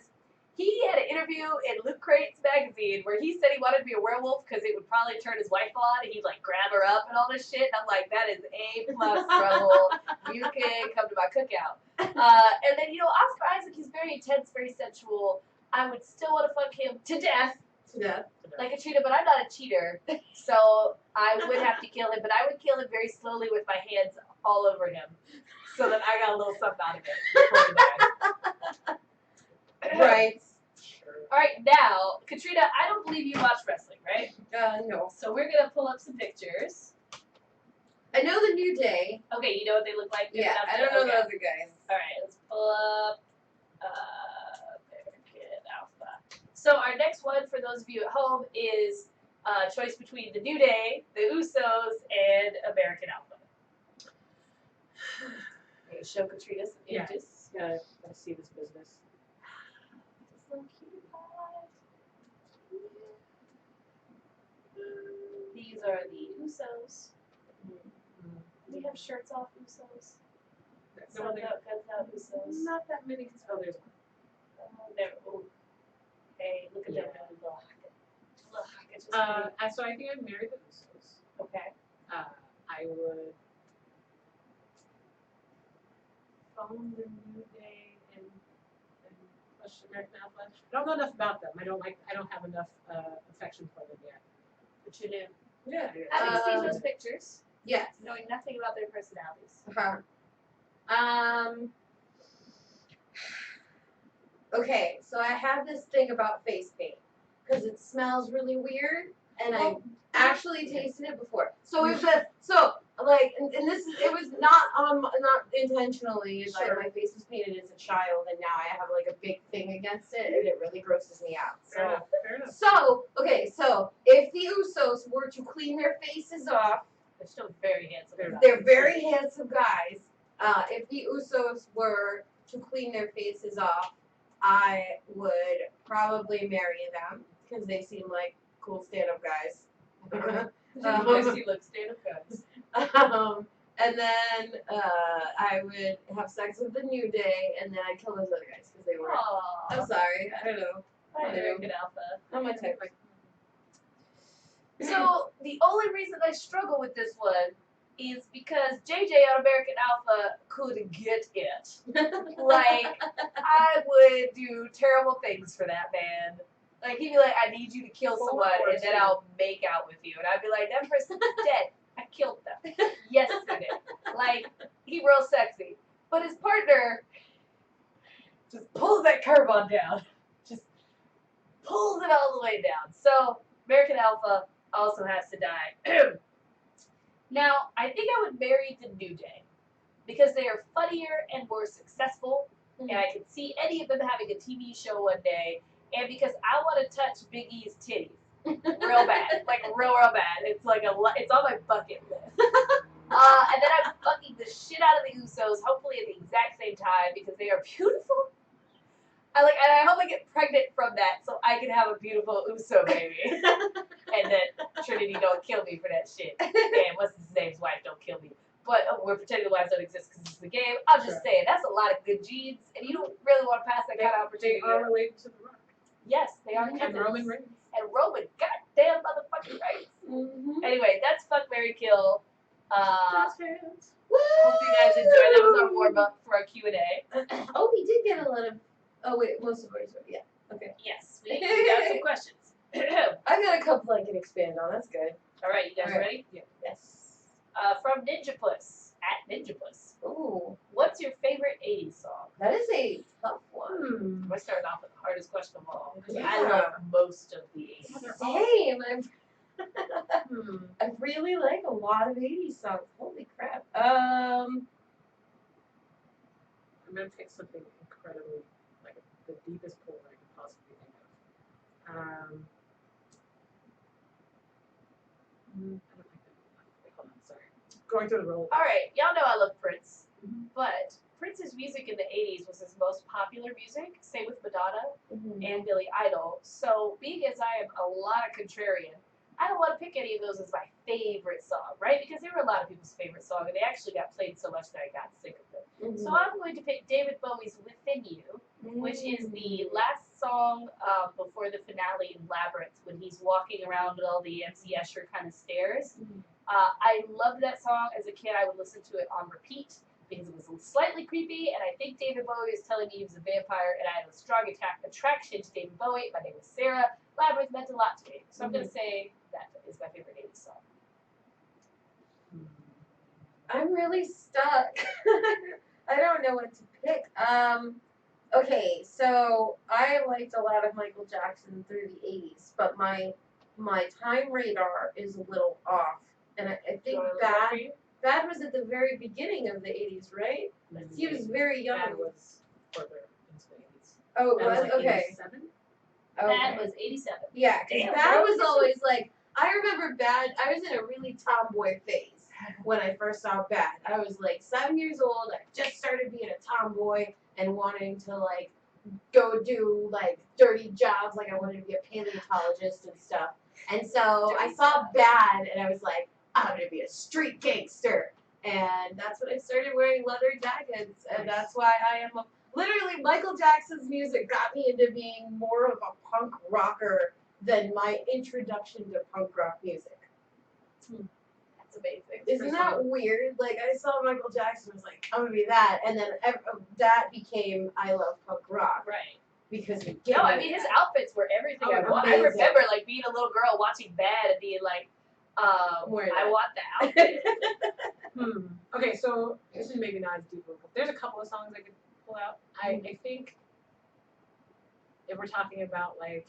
he had an interview in Loot Crate's magazine where he said he wanted to be a werewolf because it would probably turn his wife on and he'd grab her up and all this shit. And I'm like, that is A+, Rahul. You can come to my cookout. And then, Oscar Isaac is very intense, very sensual. I would still want to fuck him to death. Like a cheater, but I'm not a cheater, so I would have to kill him, but I would kill him very slowly with my hands all over him, so that I got a little something out of it before he died. Right. All right, now, Katrina, I don't believe you watch wrestling, right? No. So we're gonna pull up some pictures. I know the New Day. Okay, you know what they look like? Good Yeah, enough I to- don't know okay. the other guys. All right, let's pull up American Alpha. So our next one for those of you at home is a choice between the New Day, the Usos, and American Alpha. I'm gonna show Katrina some Yeah. images. Gotta see this business. This little cutie pie. These are the Usos. We have shirts off Usos. No, Guns out Usos. not that many. Oh, there's one. There. Oh. Hey, look at Yeah. them. Look. Look. It's just So I think I'd marry the Usos. okay. I would phone the New Day and push American Alpha. I don't know enough about them. I don't have enough affection for them yet. But you do. Yeah. Having seen those pictures, Yes. knowing nothing about their personalities. Okay, so I have this thing about face paint because it smells really weird, and I actually tasted it before. So it was and this is, it was not intentionally. Like Sure. my face was painted as a child, and now I have like a big thing against it, and it really grosses me out. Fair enough. Fair enough. So if the Usos were to clean their faces off, They're still very handsome. they're very handsome guys. If the Usos were to clean their faces off, I would probably marry them because they seem like cool stand-up guys. You look stand-up guys. And then I would have sex with the New Day, and then I'd kill those other guys because they were. I'm Aww. sorry, I don't know. American Alpha. Not my type. So the only reason I struggle with this one is because JJ on American Alpha could get it. Like, I would do terrible things for that man. Like, he'd be like, I need you to kill someone, and then I'll make out with you. And I'd be like, that person's dead. I killed them yesterday. Like, he real sexy. But his partner just pulls that curve on down. Just pulls it all the way down. So, American Alpha also has to die. Now, I think I would marry the New Day because they are funnier and more successful, and I could see any of them having a TV show one day, and because I want to touch Big E's titties real bad, like real bad. It's like it's on my bucket list. And then I'm fucking the shit out of the Usos, hopefully at the exact same time because they are beautiful. And I hope I get pregnant from that so I can have a beautiful Uso baby. And then Trinity don't kill me for that shit. And what's his name's wife don't kill me. But we're pretending the wives don't exist because it's the game. I'm just saying, that's a lot of good genes, and you don't really want to pass that kind of opportunity. They are related to The Rock. Yes, they are And cousins. Roman Reigns. And Roman, goddamn motherfucking Reigns. Mm-hmm. Anyway, that's Fuck, Marry, Kill. Just hands. Hope you guys enjoyed. That was our warm-up for our Q&A. Oh, we did get a lot of. Oh wait, most of ours. Yeah. Okay. Yes, we got some questions. I got a couple I can expand on. That's good. All right, you guys All right. ready? Yeah. Yes. From NinjaPuss, @NinjaPuss. Ooh, What's your favorite 80s song? that is a tough one. We're starting off with the hardest question of all. Yeah. I love most of the 80s. Same. Hmm. I really like a lot of 80s songs. Holy crap. I'm gonna pick something incredibly, like the deepest pull that I could possibly think of. I don't like that. Wait, hold on, sorry. Going through the roll. All right, y'all know I love Prince, but Prince's music in the 80s was his most popular music, same with Madonna and Billy Idol. So being as I am a lot of contrarian, I don't want to pick any of those as my favorite song, right? Because they were a lot of people's favorite song, and they actually got played so much that I got sick of them. So I'm going to pick David Bowie's Within You, which is the last song before the finale in Labyrinth when he's walking around all the MC Escher kind of stairs. I loved that song as a kid. I would listen to it on repeat because it was slightly creepy, and I think David Bowie was telling me he was a vampire, and I had a strong attraction to David Bowie. My name was Sarah. Labyrinth meant a lot to me. So I'm going to say that is my favorite 80s song. I'm really stuck. I don't know what to pick. Okay, so I liked a lot of Michael Jackson through the 80s, but my time radar is a little off. And I think Bad was at the very beginning of the 80s, right? He was very young. Bad was further into the 80s. Oh, it That was? like Okay. 87? That was 87. Yeah, because Damn, Bad girl, was this always like, I remember Bad, I was in a really tomboy phase when I first saw Bad. I was like 7 years old, I just started being a tomboy and wanting to like go do like dirty jobs, like I wanted to be a paleontologist and stuff. And so I saw Bad and I was like, I'm gonna be a street gangster. And that's when I started wearing leather jackets, and that's why I am literally Michael Jackson's music got me into being more of a punk rocker than my introduction to punk rock music. That's amazing. Isn't that weird? Like I saw Michael Jackson, I was like, I'm gonna be that, and then that became I love punk rock Right. because you No, get I mean his outfits were everything I want. I amazing. remember like being a little girl watching Bad and being like, Wear I that. want the outfit. Okay, so this is maybe not as deep. There's a couple of songs I could pull out. I think if we're talking about like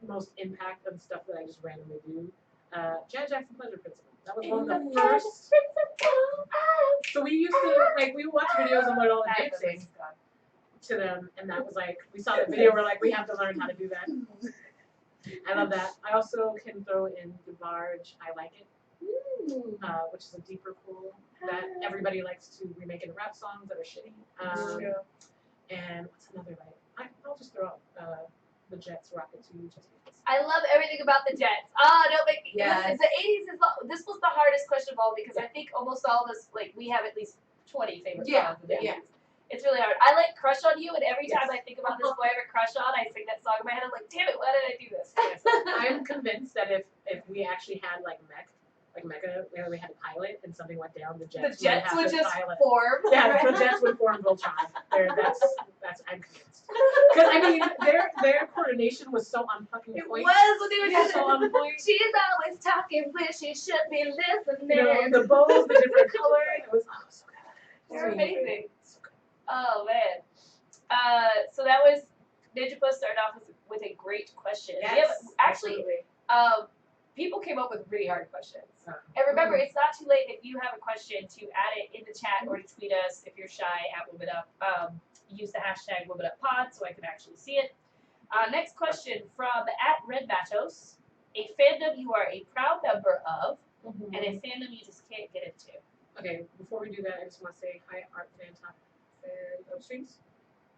most impact on stuff that I just randomly do, Janet Jackson Pleasure Principle. That was one of the first. So we used to like we would watch videos and learn all the dancing to them, and that was like we saw the video. We're like we have to learn how to do that. I love that. I also can throw in DeBarge. I Like It. Which is a deeper pool that everybody likes to remake into rap songs that are shitty. And what's another I'll just throw out the Jets Rocket to You just because. I love everything about the Jets. Oh, don't make me. Yes. Listen, the 80s is this was the hardest question of all because I think almost all of us like we have at least 20 favorite songs of the 80s. It's really hard. I like Crush on You, and every time I think about this boy I have a crush on, I sing that song in my head. I'm like, damn it, why did I do this? I'm convinced that if we actually had like Mecca, where we had a pilot and something went down, the Jets would just pilot. form. Yeah, the Jets would form Voltron. That's I'm convinced. Because I mean, their coordination was so on fucking It point. was when they were So on point. She's always talking when she should be listening. You know, the bows, the different color. It was so good. They're amazing. Oh man. So that was Ninja Puss started off with a great question. Yes, We have, actually, absolutely. people came up with really hard questions. And remember, it's not too late if you have a question to add it in the chat or to tweet us if you're shy at Women Up. Use the hashtag WomenUpPod so I can actually see it. Next question from @RedBatos. A fandom you are a proud member of, and a fandom you just can't get into. Okay, before we do that, I just want to say hi, Art Fan Top Fan Streams.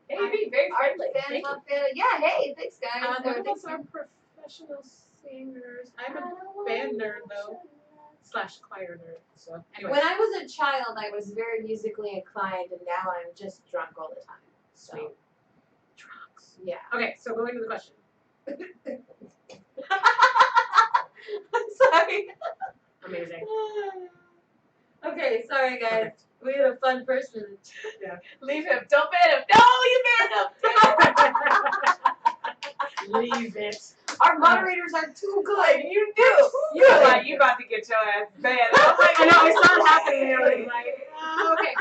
Hey, you're being very friendly. Thank you. Yeah, hey, thanks guys. None of us are professional singers. I'm a band nerd though, / choir nerd. So anyway. When I was a child, I was very musically inclined, and now I'm just drunk all the time. So. Sweet. Drugs. Yeah. Okay, so going to the question. I'm sorry. Amazing. Okay, sorry guys. Perfect. We had a fun first minute. Yeah. Leave him. Don't ban him. No, you banned him. Leave it. Our moderators are too good. You do. You were like, you about to get your ass banned. I was like, I know, I saw it happening. I was like, oh, okay.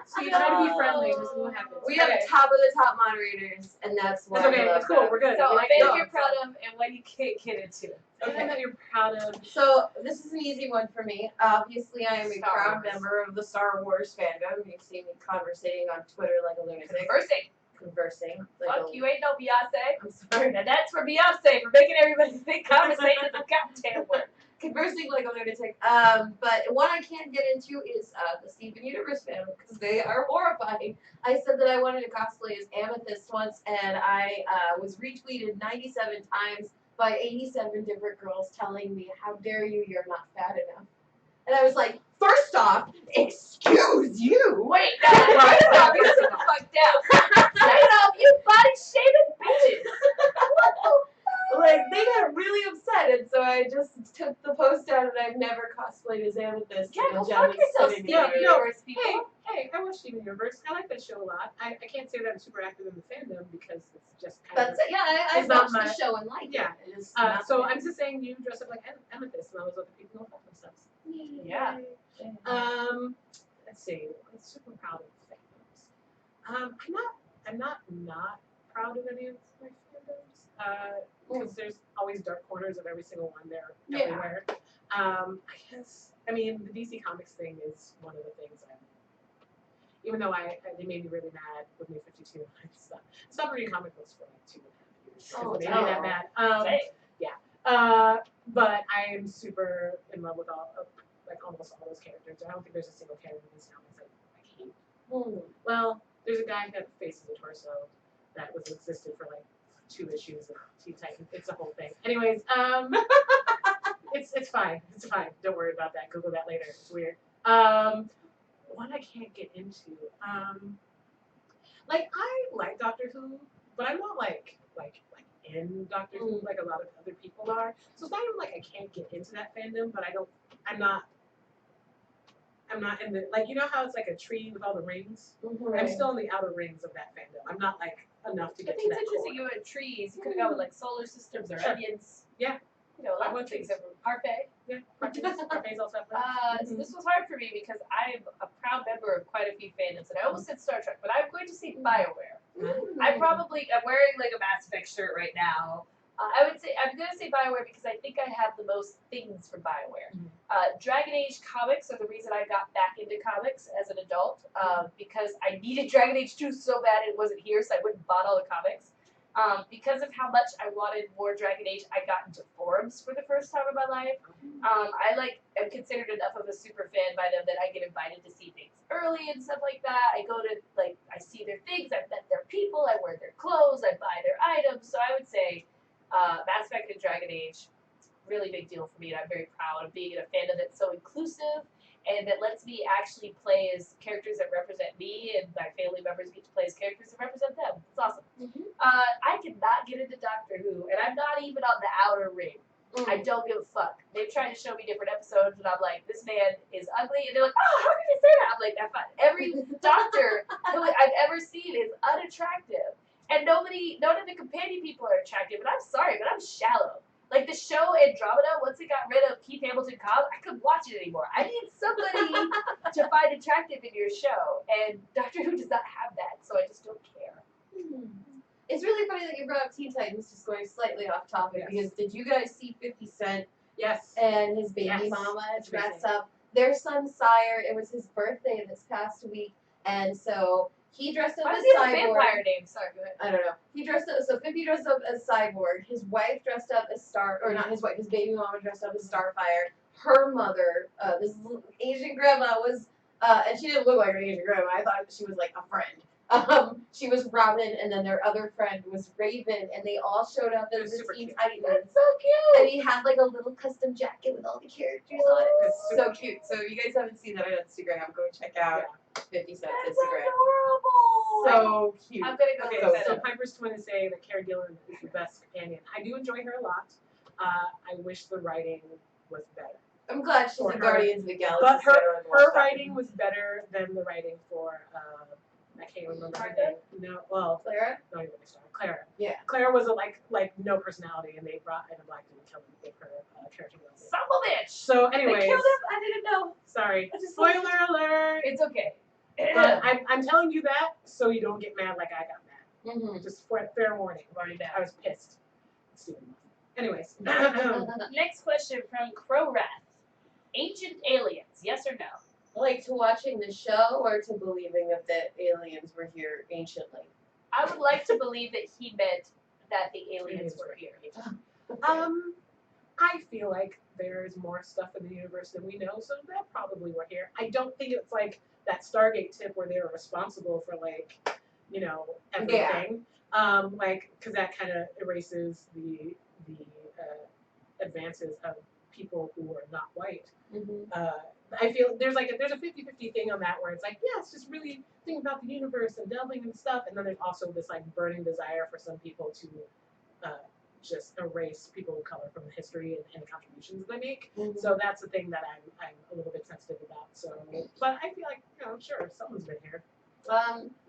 So you try to be friendly. This is what happens. We have top of the top moderators, and that's why It's okay. I love It's cool. them. We're good. So, We like a it. fan you're proud of and one you can't get into. Something that you're proud of. So this is an easy one for me. Obviously, I am a Star proud Wars. member of the Star Wars fandom. You see me conversating on Twitter like a lunatic. Conversing. Like Fuck, you ain't no Beyonce. I'm sorry. Now that's for Beyonce for making everybody think conversating is a goddamn word. Conversing like a lunatic. But one I can't get into is the Steven Universe fandom because they are horrifying. I said that I wanted to cosplay as Amethyst once, and I was retweeted 97 times by 87 different girls telling me, "How dare you? You're not fat enough." And I was like, first off, excuse you. Wait, no, first off, you sit the fuck down. Second off, you body shaming bitches. Like, they got really upset, and so I just took the post out, and I've never cosplayed as Amethyst. Yeah, in go the fuck Gems yourself, City Steven Universe. Universe people. Hey, I watch Steven Universe. I like that show a lot. I can't say that I'm super active in the fandom because it's just kind That's of. yeah. I It's not watched my- the show and liked Yeah. it. It is So not- I'm just saying you dress up like Amethyst, and I was other people don't fuck themselves. Yeah. Let's see. I'm super proud of fandoms. I'm not proud of any of my fandoms. Because there's always dark corners of every single one. They're Yeah. everywhere. I guess, I mean, the DC Comics thing is one of the things even though they made me really mad with New 52 and stuff. Stopped reading comic books for like 2.5 years. Oh, It made me that mad. But I am super in love with almost all those characters. I don't think there's a single character in these comics that I hate. Well, there's a guy that faces a torso that existed for like 2 issues of Teen Titans. It's a whole thing. Anyways, it's fine. It's fine. Don't worry about that. Google that later. It's weird. One I can't get into. I like Doctor Who, but I'm not like in Doctor Who like a lot of other people are. So it's not even like I can't get into that fandom, but I'm not in the, you know how it's like a tree with all the rings? Mm-hmm. I'm still in the outer rings of that fandom. I'm not like enough to I get think to that it's interesting core. you had trees. You could have gone with like solar systems or onions. Yeah. You know, lots of things. Parfait. Yeah, Parfait also So this was hard for me because I'm a proud member of quite a few fandoms, and I almost said Star Trek, but I'm going to say BioWare. I'm wearing like a Mass Effect shirt right now. I'm gonna say BioWare because I think I have the most things from BioWare. Dragon Age comics are the reason I got back into comics as an adult because I needed Dragon Age 2 so bad it wasn't here, so I went and bought all the comics. Because of how much I wanted more Dragon Age, I got into forums for the first time in my life. I am considered enough of a super fan by them that I get invited to see things early and stuff like that. I go to I see their things, I've met their people, I wear their clothes, I buy their items. So I would say Mass Effect and Dragon Age, really big deal for me, and I'm very proud of being in a fandom that's so inclusive and that lets me actually play as characters that represent me, and my family members get to play as characters that represent them. It's awesome. I cannot get into Doctor Who, and I'm not even on the outer ring. I don't give a fuck. They've tried to show me different episodes, and I'm like, this man is ugly, and they're like, oh, how can you say that? I'm like, that's fine. Every doctor who I've ever seen is unattractive, and none of the companion people are attractive, and I'm sorry, but I'm shallow. Like the show Andromeda, once it got rid of Keith Hamilton Cobb, I couldn't watch it anymore. I need somebody to find attractive in your show, and Doctor Who does not have that, so I just don't care. It's really funny that you brought up Teen Titans, just going slightly off topic, because did you guys see 50 Cent Yes. and his baby mama dressed up? Their son Sire, it was his birthday this past week, and so he dressed up as Cyborg. Vampire name? Sorry, go ahead. I don't know. He dressed up, so 50 dressed up as Cyborg. His wife dressed up as not his wife, his baby mama dressed up as Starfire. Her mother, this Asian grandma was, and she didn't look like an Asian grandma. I thought she was like a friend. She was Robin, and then their other friend was Raven, and they all showed up as the Teen Titans. That's so cute. And he had like a little custom jacket with all the characters on it. It's so cute. So if you guys haven't seen that on Instagram, go check out 50 Cent's Instagram. Adorable. So cute. I'm gonna go Okay, so Piper's twin is saying that Cara Gillan is the best companion. I do enjoy her a lot. I wish the writing was better. I'm glad she's in Guardians of the Galaxy. But her writing was better than the writing for I can't remember her name. No, well, Clara? Don't even start. Clara. Yeah. Clara was like no personality, and they brought in a black dude and killed him, gave her character development. Son of a bitch. So, anyways, They killed him. I didn't know. Sorry. Spoiler alert. It's okay. But I'm telling you that so you don't get mad like I got mad. Mm-hmm. Just for fair warning. I was pissed. Anyways. Next question from Crow Wrath. Ancient aliens, yes or no? Like to watching the show or to believing that the aliens were here anciently? I would like to believe that he meant that the aliens were here. I feel like there's more stuff in the universe than we know, so that probably were here. I don't think it's like that Stargate tip where they were responsible for everything. Because that kind of erases the advances of people who are not white. Mm-hmm. I feel there's a 50-50 thing on that where it's like, yeah, it's just really thinking about the universe and delving and stuff, and then there's also this like burning desire for some people to just erase people of color from the history and the contributions they make. Mm-hmm. So that's the thing that I'm a little bit sensitive about. So, but I feel like sure, someone's been here.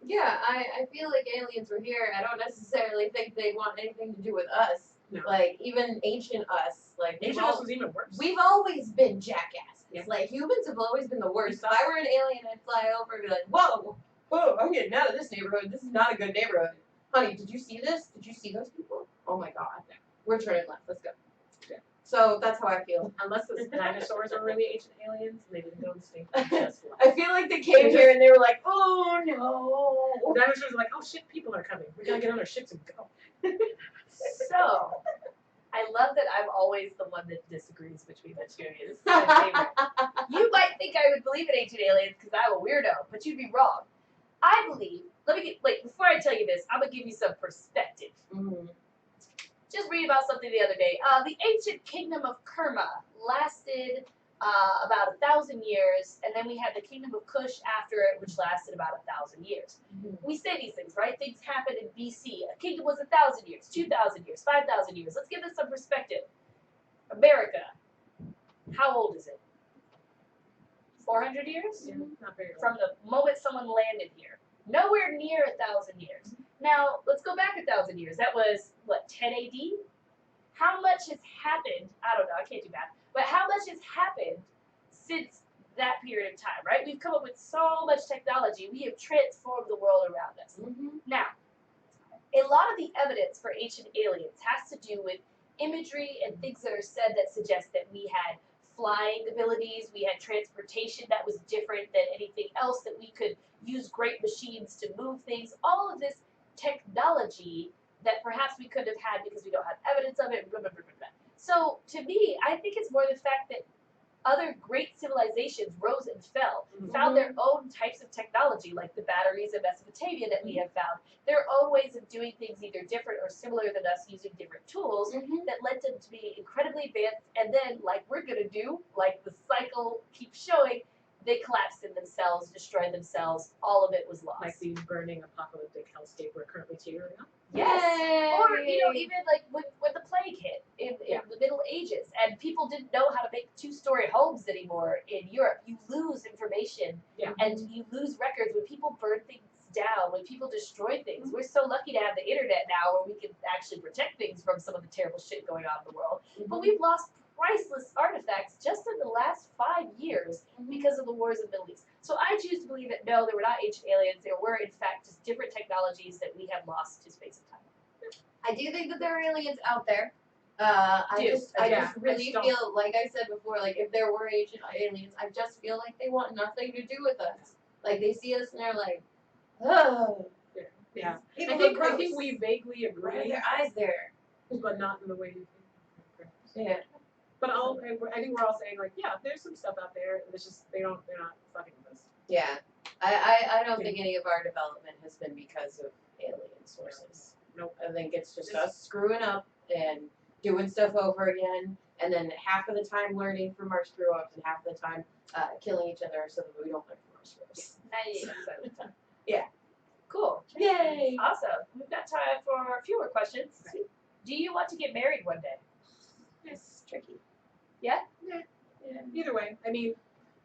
Yeah, I feel like aliens were here. I don't necessarily think they want anything to do with us. No. Like even ancient us, ancient us was even worse. We've always been jackasses. Yeah. Like humans have always been the worst. If I were an alien, I'd fly over and be like, whoa, I'm getting out of this neighborhood. This is not a good neighborhood. Honey, did you see this? Did you see those people? Oh my god. We're turning left. Let's go. Yeah. So that's how I feel. Unless the dinosaurs were really ancient aliens, and they didn't know this thing just I feel like they came here and they were like, oh no. The dinosaurs were like, oh shit, people are coming. We gotta get on our ships and go. So, I love that I'm always the one that disagrees between the two of you. This is my favorite. You might think I would believe in ancient aliens because I'm a weirdo, but you'd be wrong. I believe, before I tell you this, I'm going to give you some perspective. Mm-hmm. Just read about something the other day. The ancient kingdom of Kerma lasted about 1,000 years, and then we had the kingdom of Kush after it, which lasted about 1,000 years. Mm-hmm. We say these things, right? Things happen in BC. A kingdom was 1,000 years, 2,000 years, 5,000 years. Let's give this some perspective. America, how old is it? 400 years? Yeah, not very From the moment someone landed here. Nowhere near 1,000 years. Now, let's go back 1,000 years. That was, what, 10 AD? How much has happened? I don't know, I can't do math. But how much has happened since that period of time, right? We've come up with so much technology. We have transformed the world around us. Mm-hmm. Now, a lot of the evidence for ancient aliens has to do with imagery and things that are said that suggest that we had flying abilities, we had transportation that was different than anything else, that we could use great machines to move things, all of this technology that perhaps we could have had because we don't have evidence of it, blah, blah, blah, blah, blah. So to me, I think it's more the fact that other great civilizations rose and fell, found their own types of technology, like the batteries of Mesopotamia that we have found, their own ways of doing things either different or similar than us using different tools that led them to be incredibly advanced, and then, like we're going to do, like the cycle keeps showing, they collapsed in themselves, destroyed themselves, all of it was lost. like the burning apocalyptic hellscape we're currently teetering on. Yes. Yay. Or, even like when the plague hit in the Middle Ages and people didn't know how to make two-story homes anymore in Europe, you lose information and you lose records when people burn things down, when people destroy things. We're so lucky to have the internet now where we can actually protect things from some of the terrible shit going on in the world. But we've lost priceless artifacts just in the last 5 years because of the wars in the Middle East. So I choose to believe that no, they were not ancient aliens. There were, in fact, just different technologies that we have lost to space and time. I do think that there are aliens out there. I just really feel, like I said before, like if there were ancient aliens, I just feel like they want nothing to do with us. Like they see us and they're like, oh. Yeah. People I look gross. think we vaguely Why are agree, their eyes there? but not in the way you think. Yeah. But I think we're all saying like, yeah, there's some stuff out there. It's just they're not fucking with us. Yeah. I don't think any of our development has been because of alien sources. Nope. I think it's just us screwing up and doing stuff over again, and then half of the time learning from our screw ups and half of the time killing each other so that we don't learn from our screw ups. 98% of the time. Yeah. Cool. Yay! Awesome. We've got time for a few more questions. Right. Do you want to get married one day? It's tricky. Yeah? Yeah. Either way, I mean,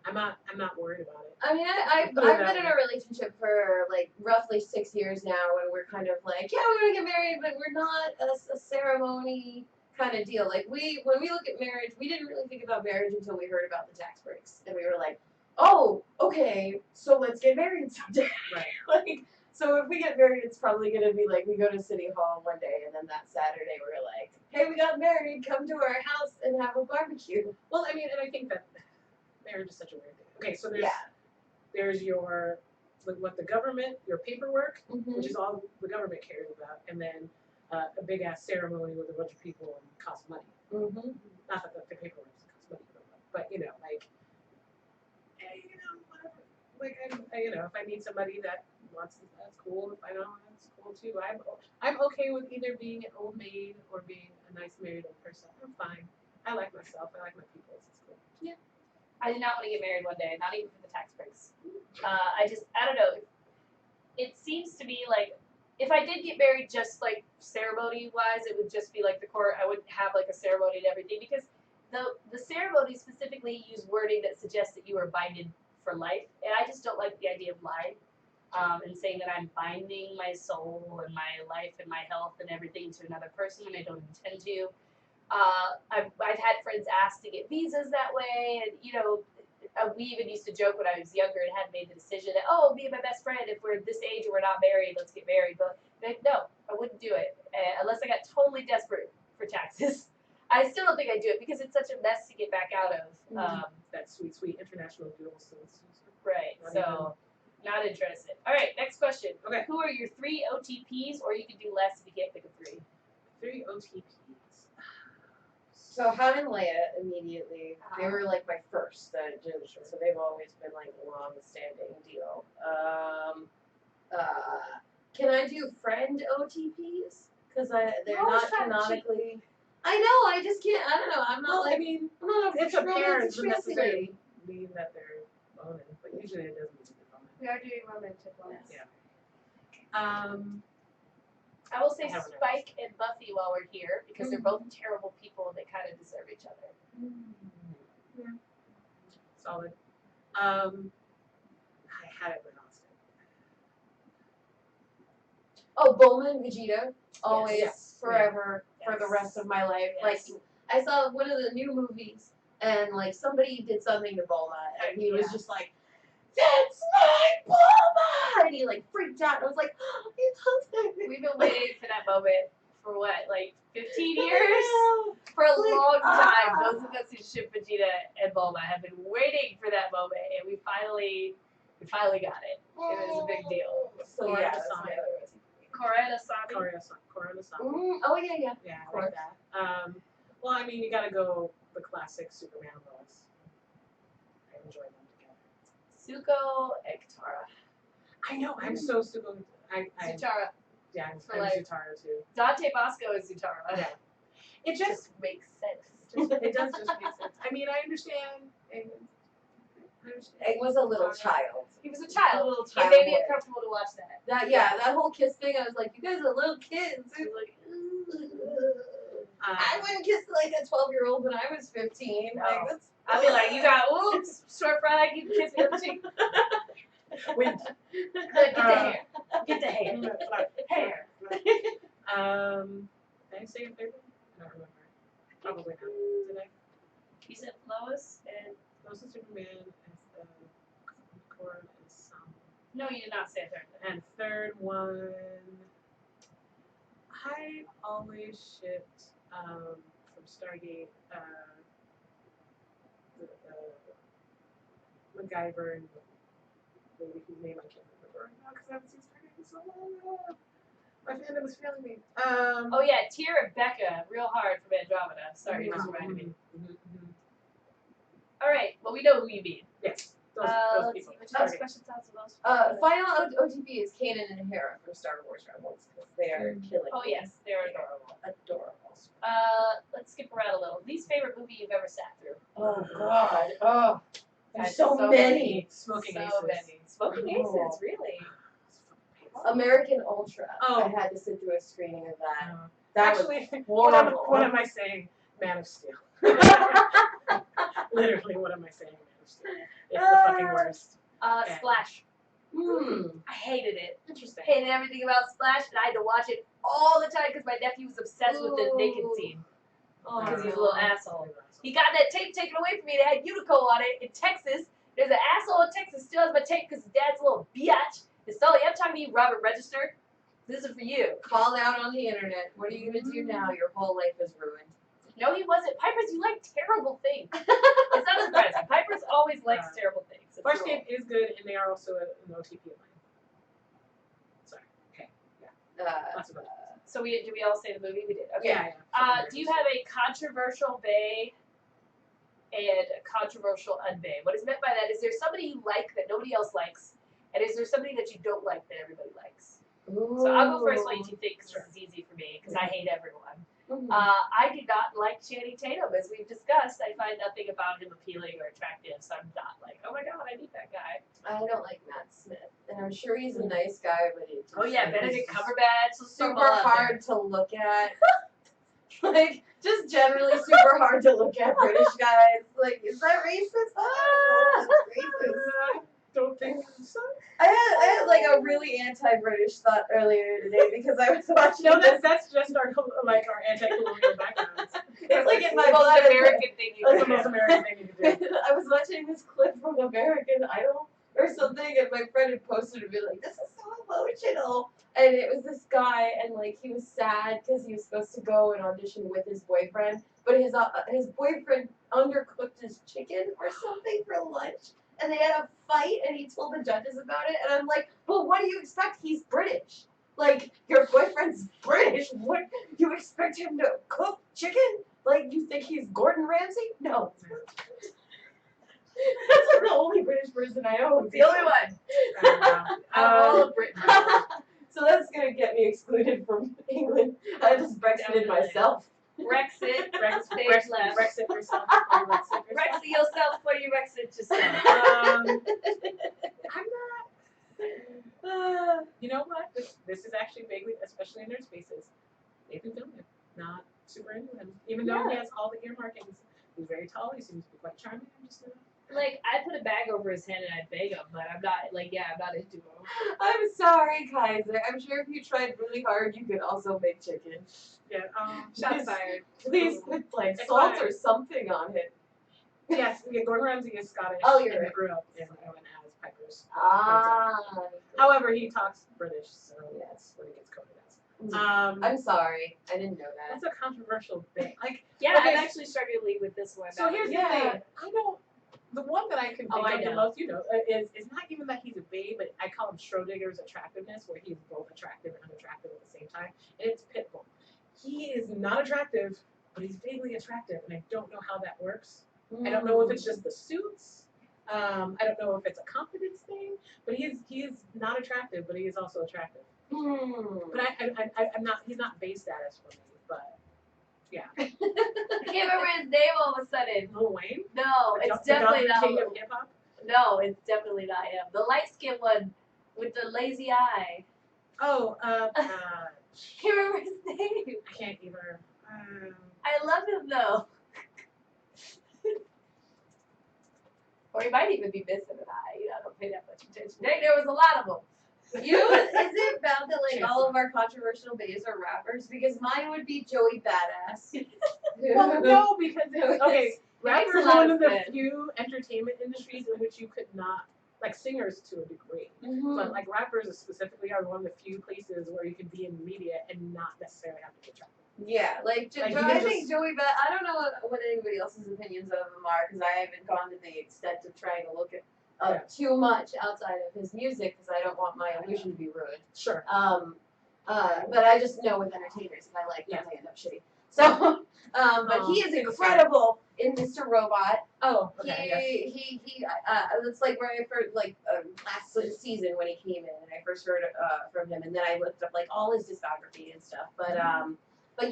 I'm not worried about it. I mean, I've been in a relationship for like roughly 6 years now, and we're kind of like, yeah, we're gonna get married, but we're not a ceremony kind of deal. Like when we look at marriage, we didn't really think about marriage until we heard about the tax breaks, and we were like, oh, okay, so let's get married someday. Right. Like, so if we get married, it's probably gonna be like we go to City Hall one day, and then that Saturday we're like, hey, we got married, come to our house and have a barbecue. Well, I mean, and I think that marriage is such a weird thing. Okay, so there's your what the government, your paperwork, which is all the government cares about, and then a big ass ceremony with a bunch of people and costs money. Not that the paperwork costs money, but like, whatever. Like, if I meet somebody that wants it, that's cool. If I don't, that's cool too. I'm okay with either being an old maid or being a nice married old person. I'm fine. I like myself. I like my people. It's cool. Yeah. I do not want to get married one day, not even for the tax breaks. I don't know. It seems to me like if I did get married just like ceremony wise, it would just be like the court. I wouldn't have like a ceremony and everything because the ceremony specifically use wording that suggests that you are binded for life, and I just don't like the idea of lying and saying that I'm binding my soul and my life and my health and everything to another person, and I don't intend to. I've had friends ask to get visas that way, and we even used to joke when I was younger and hadn't made the decision that, oh, me and my best friend, if we're this age and we're not married, let's get married. But no, I wouldn't do it unless I got totally desperate for taxes. I still don't think I do it because it's such a mess to get back out of. That sweet, sweet international duel. Right. So not interested. All right. Next question. Okay. Who are your 3 OTPs, or you can do less if you can't pick a 3? 3 OTPs. So Han and Leia immediately. They were like my first. So they've always been like a long-standing deal. Can I do friend OTPs? Because they're always not trying to cheat. canonically. I know. I just can't. I don't know. I'm not Well, like. I mean, I'm not it's a a parent romantic doesn't fancy necessarily lady. mean that they're boning, but usually it doesn't mean they're boning. We are doing romantic ones. Yeah. I will say I haven't Spike and Buffy while we're here because they're both terrible people and they kind of deserve each other. Yeah. Solid. I had it when Austin. Oh, Bulma and Vegeta. Always, Yes. forever, for the Yes. rest of my life. Yes. Like, I saw one of the new movies, and like somebody did something to Bulma, and he was Yeah. just like, "That's my Bulma!" And he like freaked out. And I was like, "Oh, he loves it." We've been waiting for that moment for what, like 15 years? I know. For a Like, long time. ah. Those of us who ship Vegeta and Bulma have been waiting for that moment, and we finally got it. It was a big deal. So Korra yeah, and that's my Asami. other recipe. Korra and Asami. Korra and Asami. Oh yeah, yeah. Yeah, I Korra. like that. Well, I mean, you gotta go the classic Superman and Lois. I enjoy them together. Zuko and Katara. I know. I'm so Zuko. Zutara. Yeah, For I'm life. Zutara too. Dante Bosco is Zutara. Yeah. It Just just makes sense. it does just make sense. I mean, I understand. I understand. Egg was a little child. He was a A child. little It child made me boy. uncomfortable to watch that. That whole kiss thing, I was like, you guys are little kids. It was like, I wouldn't kiss like a 12-year-old when I was 15. No. Like, that's, I'd be like, you got oops, short fry, you can kiss me on the cheek. Wind. Get the hair. Get the hair. Hair. Did I say a third one? I don't remember. Probably not. Did I? You said Lois and Lois and Superman as Korra and Sam. no, you did not say a third. And third one, I always shipped from Stargate the MacGyver and the lady whose name I can't remember right now because I haven't seen Stargate in so long. My fandom is failing me. Oh yeah, Tyr and Becca, real hard from Andromeda. Sorry, you just reminded me. All right, well we know who you mean. Yes, those Let's people. see, which other Stargate. special thoughts of those? final OTP is Kanan and Hera from Star Wars Rebels because they are killing. Oh me. yes, they're adorable. Adorable. Let's skip around a little. Least favorite movie you've ever sat through? Oh God. Oh, there's That's so many. Smoking So Aces. many. Smoking Oh. Aces, really? American Ultra. Oh. I had to sit through a screening of that. Uh, That Actually, was horrible. what am I saying? Man of Steel. Literally, what am I saying? Man of Steel. It's the fucking worst. Yeah. Splash. Hmm. I hated it. Interesting. Hated everything about Splash, and I had to watch it all the time because my nephew was obsessed with the naked Ooh. scene. Oh, Because he's a little asshole. He got that tape taken away from me that had Unico on it in Texas. There's an asshole in Texas still has my tape because his dad's a little biatch. And Sully, I'm talking to you, Robert Register. This is for you. Called out on the internet. What are you gonna do now? Your whole life is ruined. No, he wasn't. Piper's, you like terrible things. It's not surprising. Piper's always likes terrible things. It's Farscape is good, and they are also an OTP line. Sorry. Okay. Lots of other. So did we all say the movie? We did. Okay. Yeah. Do you have a controversial bae and a controversial unbae? What is meant by that? Is there somebody you like that nobody else likes? And is there somebody that you don't like that everybody likes? So I'll go first. What you think? Because this is easy for me because I hate everyone. Mhm. I do not like Channing Tatum, as we've discussed. I find nothing about him appealing or attractive, so I'm not like, oh my god, I need that guy. I don't like Matt Smith, and I'm sure he's a nice guy, but it's Oh yeah, Benedict Cumberbatch. super hard to look at. Like, just generally super hard to look at British guys. Like, is that racist? Ah, that's racist. I don't think so. I had like a really anti-British thought earlier today because I was watching. No, this. that's just our anti-colonial backgrounds. It's like in my Most blood. American thing you That's the can most do. American thing you can do. I was watching this clip from American Idol or something, and my friend had posted and be like, "This is so emotional," and it was this guy, and like he was sad because he was supposed to go and audition with his boyfriend, but his boyfriend undercooked his chicken or something for lunch, and they had a fight, and he told the judges about it, and I'm like, well, what do you expect? He's British. Like, your boyfriend's British. What, you expect him to cook chicken? Like, you think he's Gordon Ramsay? No. That's like the only British person I know. The only one. All of Britain. So that's gonna get me excluded from England. I just Brexited myself. Brexit. Stage left. Brexit yourself. Brexit yourself before you Brexit yourself. I'm not. You know what? This is actually vaguely, especially in their spaces. Nathan Fillion, not super into him. Even though he has all the earmarkings. He's very tall. He seems to be quite charming. I'm just Like, I put a bag over his head and I'd beg him, but I'm not, like, I'm not into him. I'm sorry, Kaiser. I'm sure if you tried really hard, you could also make chicken. yeah. Shots fired. Please put like It's salt fine. or something on it. Yes, Gordon Ramsay is Scottish. Oh, you're and right. grew up in Ireland as Piper's. However, However, he talks British, so that's what he gets coded as. I'm sorry. I didn't know that. That's a controversial thing. Like, Yeah, okay, I'm actually struggling with this one. so here's the thing. I don't. The one that I can think I of the know. most, is not even that he's a babe, but I call him Schrodinger's attractiveness, where he's both attractive and unattractive at the same time. And it's Pitbull. He is not attractive, but he's vaguely attractive, and I don't know how that works. I don't know if it's just the suits. I don't know if it's a confidence thing, but he is not attractive, but he is also attractive. But I'm not. He's not base status for me, but yeah. I can't remember his name all of a sudden. Lil Wayne. No, it's definitely not. King of hip hop. No, it's definitely not him. The light skinned one with the lazy eye. Oh, Can't remember his name. I can't either. I love him though. Or he might even be missing an eye. I don't pay that much attention. There was a lot of them. You know, is it bad that like all of our controversial bays are rappers? Because mine would be Joey Badass. Well, no, because okay, rappers a are lot one of of the sense. few entertainment industries in which you could not, like singers to a degree, Mm-hmm. but like rappers specifically are one of the few places where you can be in media and not necessarily have to be attractive. Yeah, like, Like, you I can think just- Joey I don't know what anybody else's opinions of him are, because I haven't gone to the extent of trying to look at too much outside of his music, because I don't want my illusion to be ruined. Sure. But I just know with entertainers, if I like them, they end up shitty. So, but he is it's incredible in Mr. Robot. Oh, okay. Yes. He it's like when I first, like, last season when he came in, and I first heard from him, and then I looked up, like, all his discography and stuff. But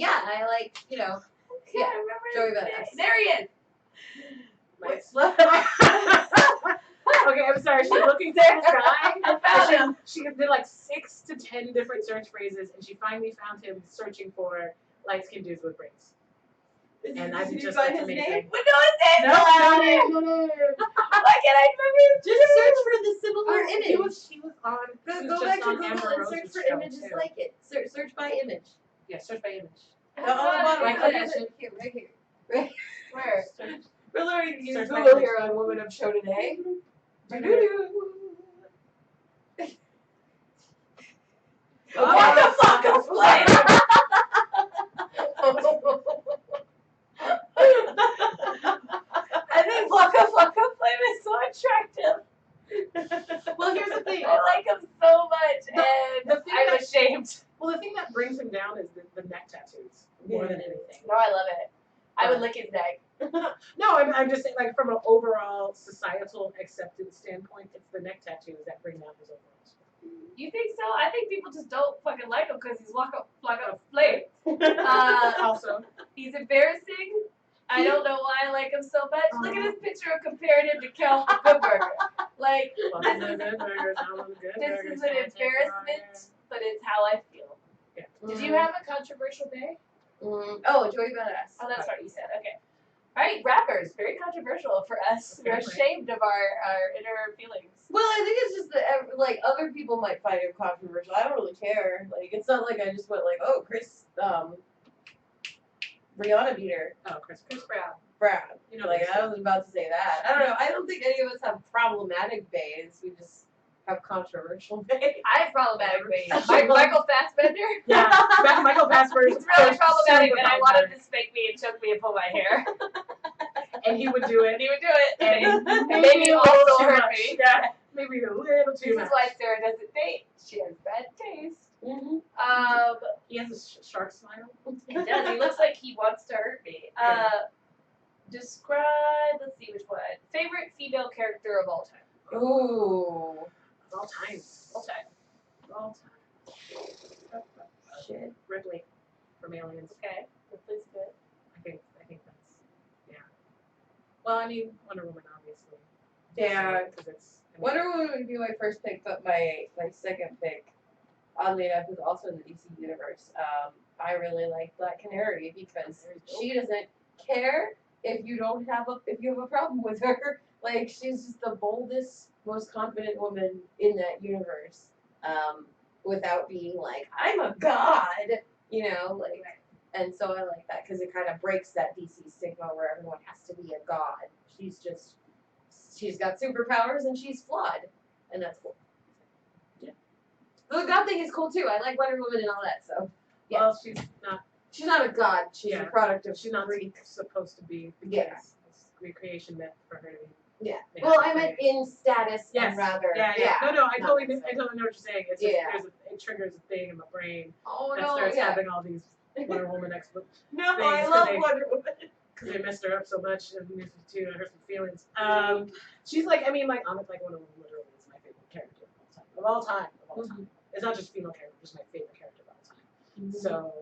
yeah, I like, I can't remember Joey his name. Badass. There he is. Nice. Okay, I'm sorry. She's looking for this guy. I found him. She did like 6 to 10 different search phrases, and she finally found him searching for light-skinned dudes with braids. And I Did you just find that's his amazing. name? We know his name. No, Why no. can't I remember his Just search for the similar image. He was on. Go he was go just back to on Google Amber and Rose's search for show, images too. like it. Search by image. Yeah, search by image. On the bottom, Right right there. here, right here. Where? We're learning to use Search by Google image. here on Women of Show today. What the fuck is playing? I think Flocka Flame is so attractive. Well, here's the thing. I like him so much, and the thing I'm that- ashamed. Well, the thing that brings him down is the neck tattoos more than anything. No, I love it. I would lick his neck. No, I'm just saying, like, from an overall societal acceptance standpoint, it's the neck tattoos that bring down his overall score. You think so? I think people just don't fucking like him because he's Flocka Flame. Also, He's embarrassing. I don't know why I like him so much. Look at his picture of comparing him to Kel from Good Burger. Like, welcome to the good burgers, all of the good this burgers, is an embarrassment, but it's how I feel. Yeah. Did you have a controversial day? Oh, Joey Badass. Oh, that's right, you said. Okay. All right, rappers, very controversial for us. We're Apparently. ashamed of our inner feelings. Well, I think it's just that like other people might find it controversial. I don't really care. Like it's not like I just went like, oh, Rihanna beat her. Oh, Chris Brown. Brown. You know, Like I was about to say that. I don't know. I don't think any of us have problematic bays. We just have controversial veins. I have problematic veins. Michael Fassbender. Yeah, Michael Fassbender. He's really problematic, super and I wanted him to spank me and choke me and pull my hair. And he would do it. He would do it. And maybe a also little too hurt much. me. Yeah, maybe a little too This much. is why Sarah doesn't date. She has bad taste. He has a shark smile. He does. He looks like he wants to hurt me. Describe. Let's see which one. Favorite female character of all time. Ooh. Of all time. All time. Of all time. Shit. Ripley from Aliens. Okay. Ripley's good. I think that's, yeah. Well, I mean, Wonder Woman, obviously. Yeah. Because it's. I mean, Wonder Woman would be my first pick, but my second pick, oddly enough, is also in the DC universe. I really like Black Canary because she doesn't care if you have a problem with her. Like, she's just the boldest, most confident woman in that universe. Without being like, I'm a god, like. And so I like that because it kind of breaks that DC stigma where everyone has to be a god. She's got superpowers and she's flawed, and that's cool. Yeah. The god thing is cool too. I like Wonder Woman and all that. So yeah, well, she's not. she's not a god. She's a product of She's not Greek. supposed to be. Yeah. It's recreation meant for her to be. Yeah. they Well, have I to meant play. in status Yes. and rather. Yeah. No, I not totally know necessarily. what you're saying. It's just Yeah. it triggers a thing in my brain Oh that no! starts Yeah. having all these Wonder Woman expletives. No, things I 'cause love they- Wonder Woman. Because they messed her up so much and Misfits too, and hurt some feelings. She's like, I mean, like, honestly, like Wonder Woman literally is my favorite character of all time. It's not just female character, just my favorite character of all time. So,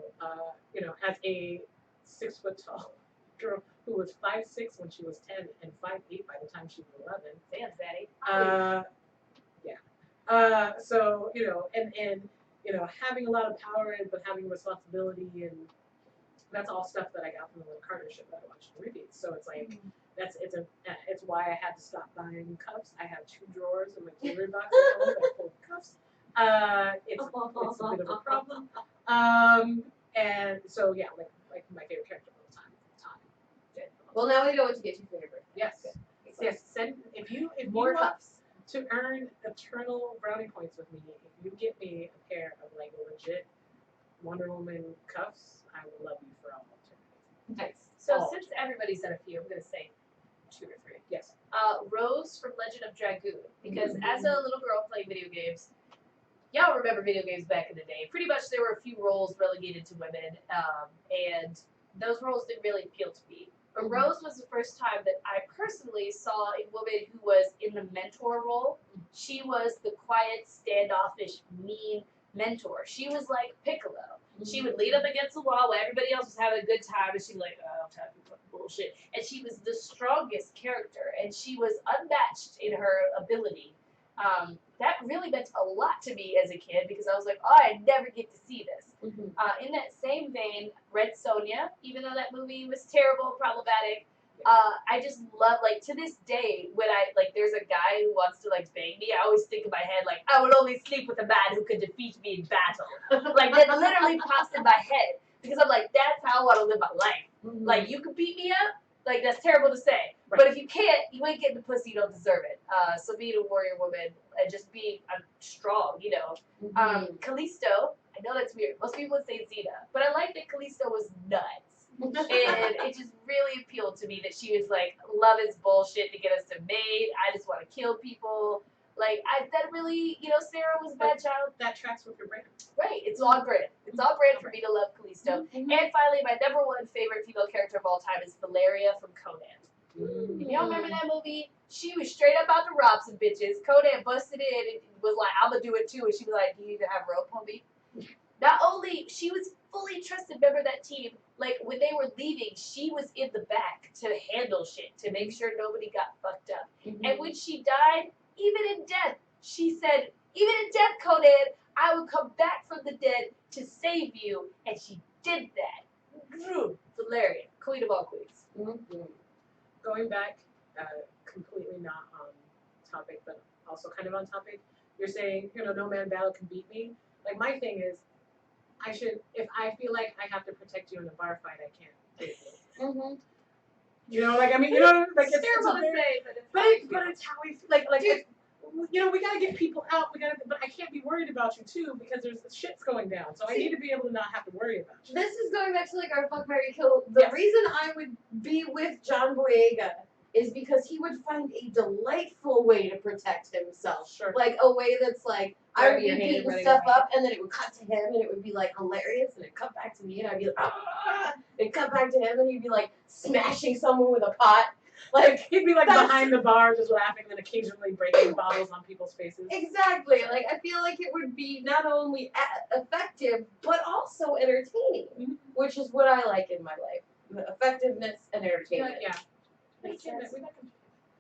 as a 6 foot tall girl who was 5'6" when she was 10 and 5'8" by the time she was 11. Damn, Daddy. So, and having a lot of power but having responsibility, and that's all stuff that I got from the Little Carter ship that I watched in repeats. So it's like it's why I had to stop buying cuffs. I have 2 drawers in my jewelry box at home that are full of cuffs. It's a bit of a problem. And so yeah, like my favorite character of all time. Well, now we know what to get you for your birthday. Yes. Yes. Send if you More want cups. to earn eternal brownie points with me, if you get me a pair of like legit Wonder Woman cuffs, I will love you for all eternity. Nice. So Oh. since everybody said a few, I'm gonna say 2 or 3. Yes. Rose from Legend of Dragoon, because as a little girl playing video games, y'all remember video games back in the day. Pretty much there were a few roles relegated to women, and those roles didn't really appeal to me. But Rose was the first time that I personally saw a woman who was in the mentor role. She was the quiet, standoffish, mean mentor. She was like Piccolo. She would lean up against the wall while everybody else was having a good time, and she'd be like, oh, I'm tired of bullshit. And she was the strongest character, and she was unmatched in her ability. That really meant a lot to me as a kid because I was like, oh, I never get to see this. In that same vein, Red Sonja, even though that movie was terrible, problematic, I just love, like, to this day, when there's a guy who wants to, like, bang me, I always think in my head, like, I will only sleep with a man who could defeat me in battle. Like, that literally pops in my head because I'm like, that's how I want to live my life. Like, you could beat me up, like, that's terrible to say. Right. But if you can't, you ain't getting the pussy, you don't deserve it. So being a warrior woman and just being strong, Callisto, I know that's weird. Most people would say Xena, but I like that Callisto was nuts. And it just really appealed to me that she was like, love is bullshit to get us to mate. I just want to kill people. Like, that really, Sarah was a bad child. That tracks with your brand. Right, it's on brand. It's on brand for me to love Callisto. And finally, my #1 favorite female character of all time is Valeria from Conan. If y'all remember that movie, she was straight up out to rob some bitches. Conan busted in and was like, I'm gonna do it too. And she was like, do you even have rope on me? Not only, she was fully trusted member of that team, like when they were leaving, she was in the back to handle shit, to make sure nobody got fucked up. And when she died, even in death, she said, even in death, Conan, I will come back from the dead to save you. And she did that. Valeria, queen of all queens. Going back, completely not on topic, but also kind of on topic. You're saying, no man battle can beat me. Like, my thing is, if I feel like I have to protect you in a bar fight, I can't take you. Like, I mean, like, It's terrible to say, but but it's how we feel. Like, we gotta get people out. But I can't be worried about you too because there's shit's going down. So I need to be able to not have to worry about you. This is going back to like our fuck, marry, kill. The reason I would be with John Boyega is because he would find a delightful way to protect himself. Sure. Like a way that's like, I would be Your hand beating running stuff around. up and then it would cut to him and it would be like hilarious and it'd cut back to me and I'd be like, ah! It'd cut back to him and he'd be like smashing someone with a pot. Like, He'd be like behind the bar just laughing and occasionally breaking bottles on people's faces. Exactly. Like, I feel like it would be not only effective, but also entertaining, which is what I like in my life. The effectiveness and entertainment. Yeah. Makes sense.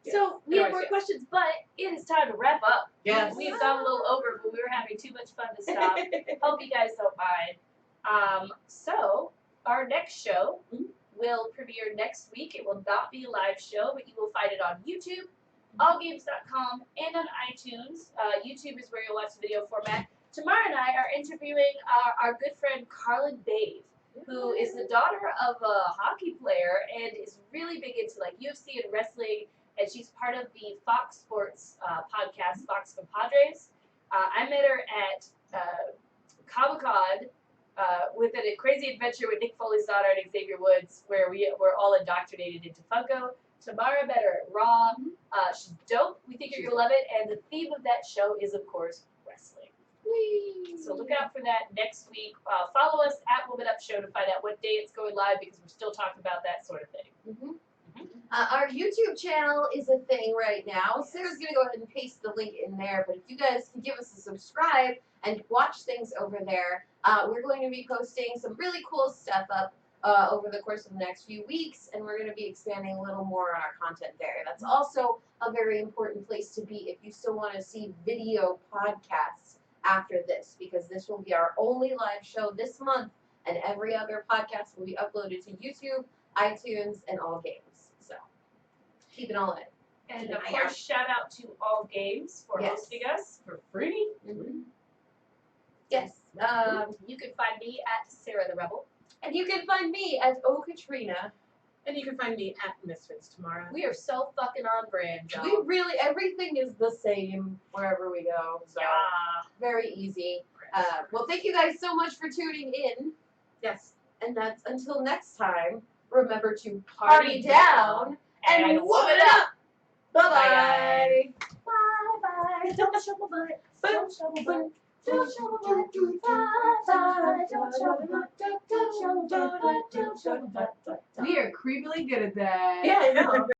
Yes. So we have Anyways, more yes. questions, but it is time to wrap up. Yes. We've gone a little over, but we were having too much fun to stop. Hope you guys don't mind. So our next show will premiere next week. It will not be a live show, but you will find it on YouTube, allgames.com, and on iTunes. YouTube is where you'll watch the video format. Tamara and I are interviewing our good friend Carlin Dave, who is the daughter of a hockey player and is really big into like UFC and wrestling, and she's part of the Fox Sports podcast, Fox Compadres. I met her at Comic-Con with a crazy adventure with Nick Foley's daughter and Xavier Woods, where we were all indoctrinated into Funko. Tamara met her at Raw. She's dope. We think you're gonna love it, and the theme of that show is, of course, wrestling. So look out for that next week. Follow us at Woman Up Show to find out what day it's going live because we're still talking about that sort of thing. Our YouTube channel is a thing right now. Sarah's going to go ahead and paste the link in there, but if you guys can give us a subscribe and watch things over there, we're going to be posting some really cool stuff up over the course of the next few weeks, and we're going to be expanding a little more on our content there. That's also a very important place to be if you still want to see video podcasts after this, because this will be our only live show this month, and every other podcast will be uploaded to YouTube, iTunes, and All Games. So keep it all in. And of course, shout out to All Games for hosting us for free. Yes. You can find me at SarahTheRebel. And you can find me at OhCatrina. And you can find me at MisfitsTamara. We are so fucking on brand, y'all. We really, everything is the same wherever we go. So very easy. Well, thank you guys so much for tuning in. Yes. And that's until next time. Remember to party down and woman up. Bye-bye. Bye-bye. Don't shovel butt. Don't shovel butt. Don't shovel butt. We are creepily good at that. Yeah, I know.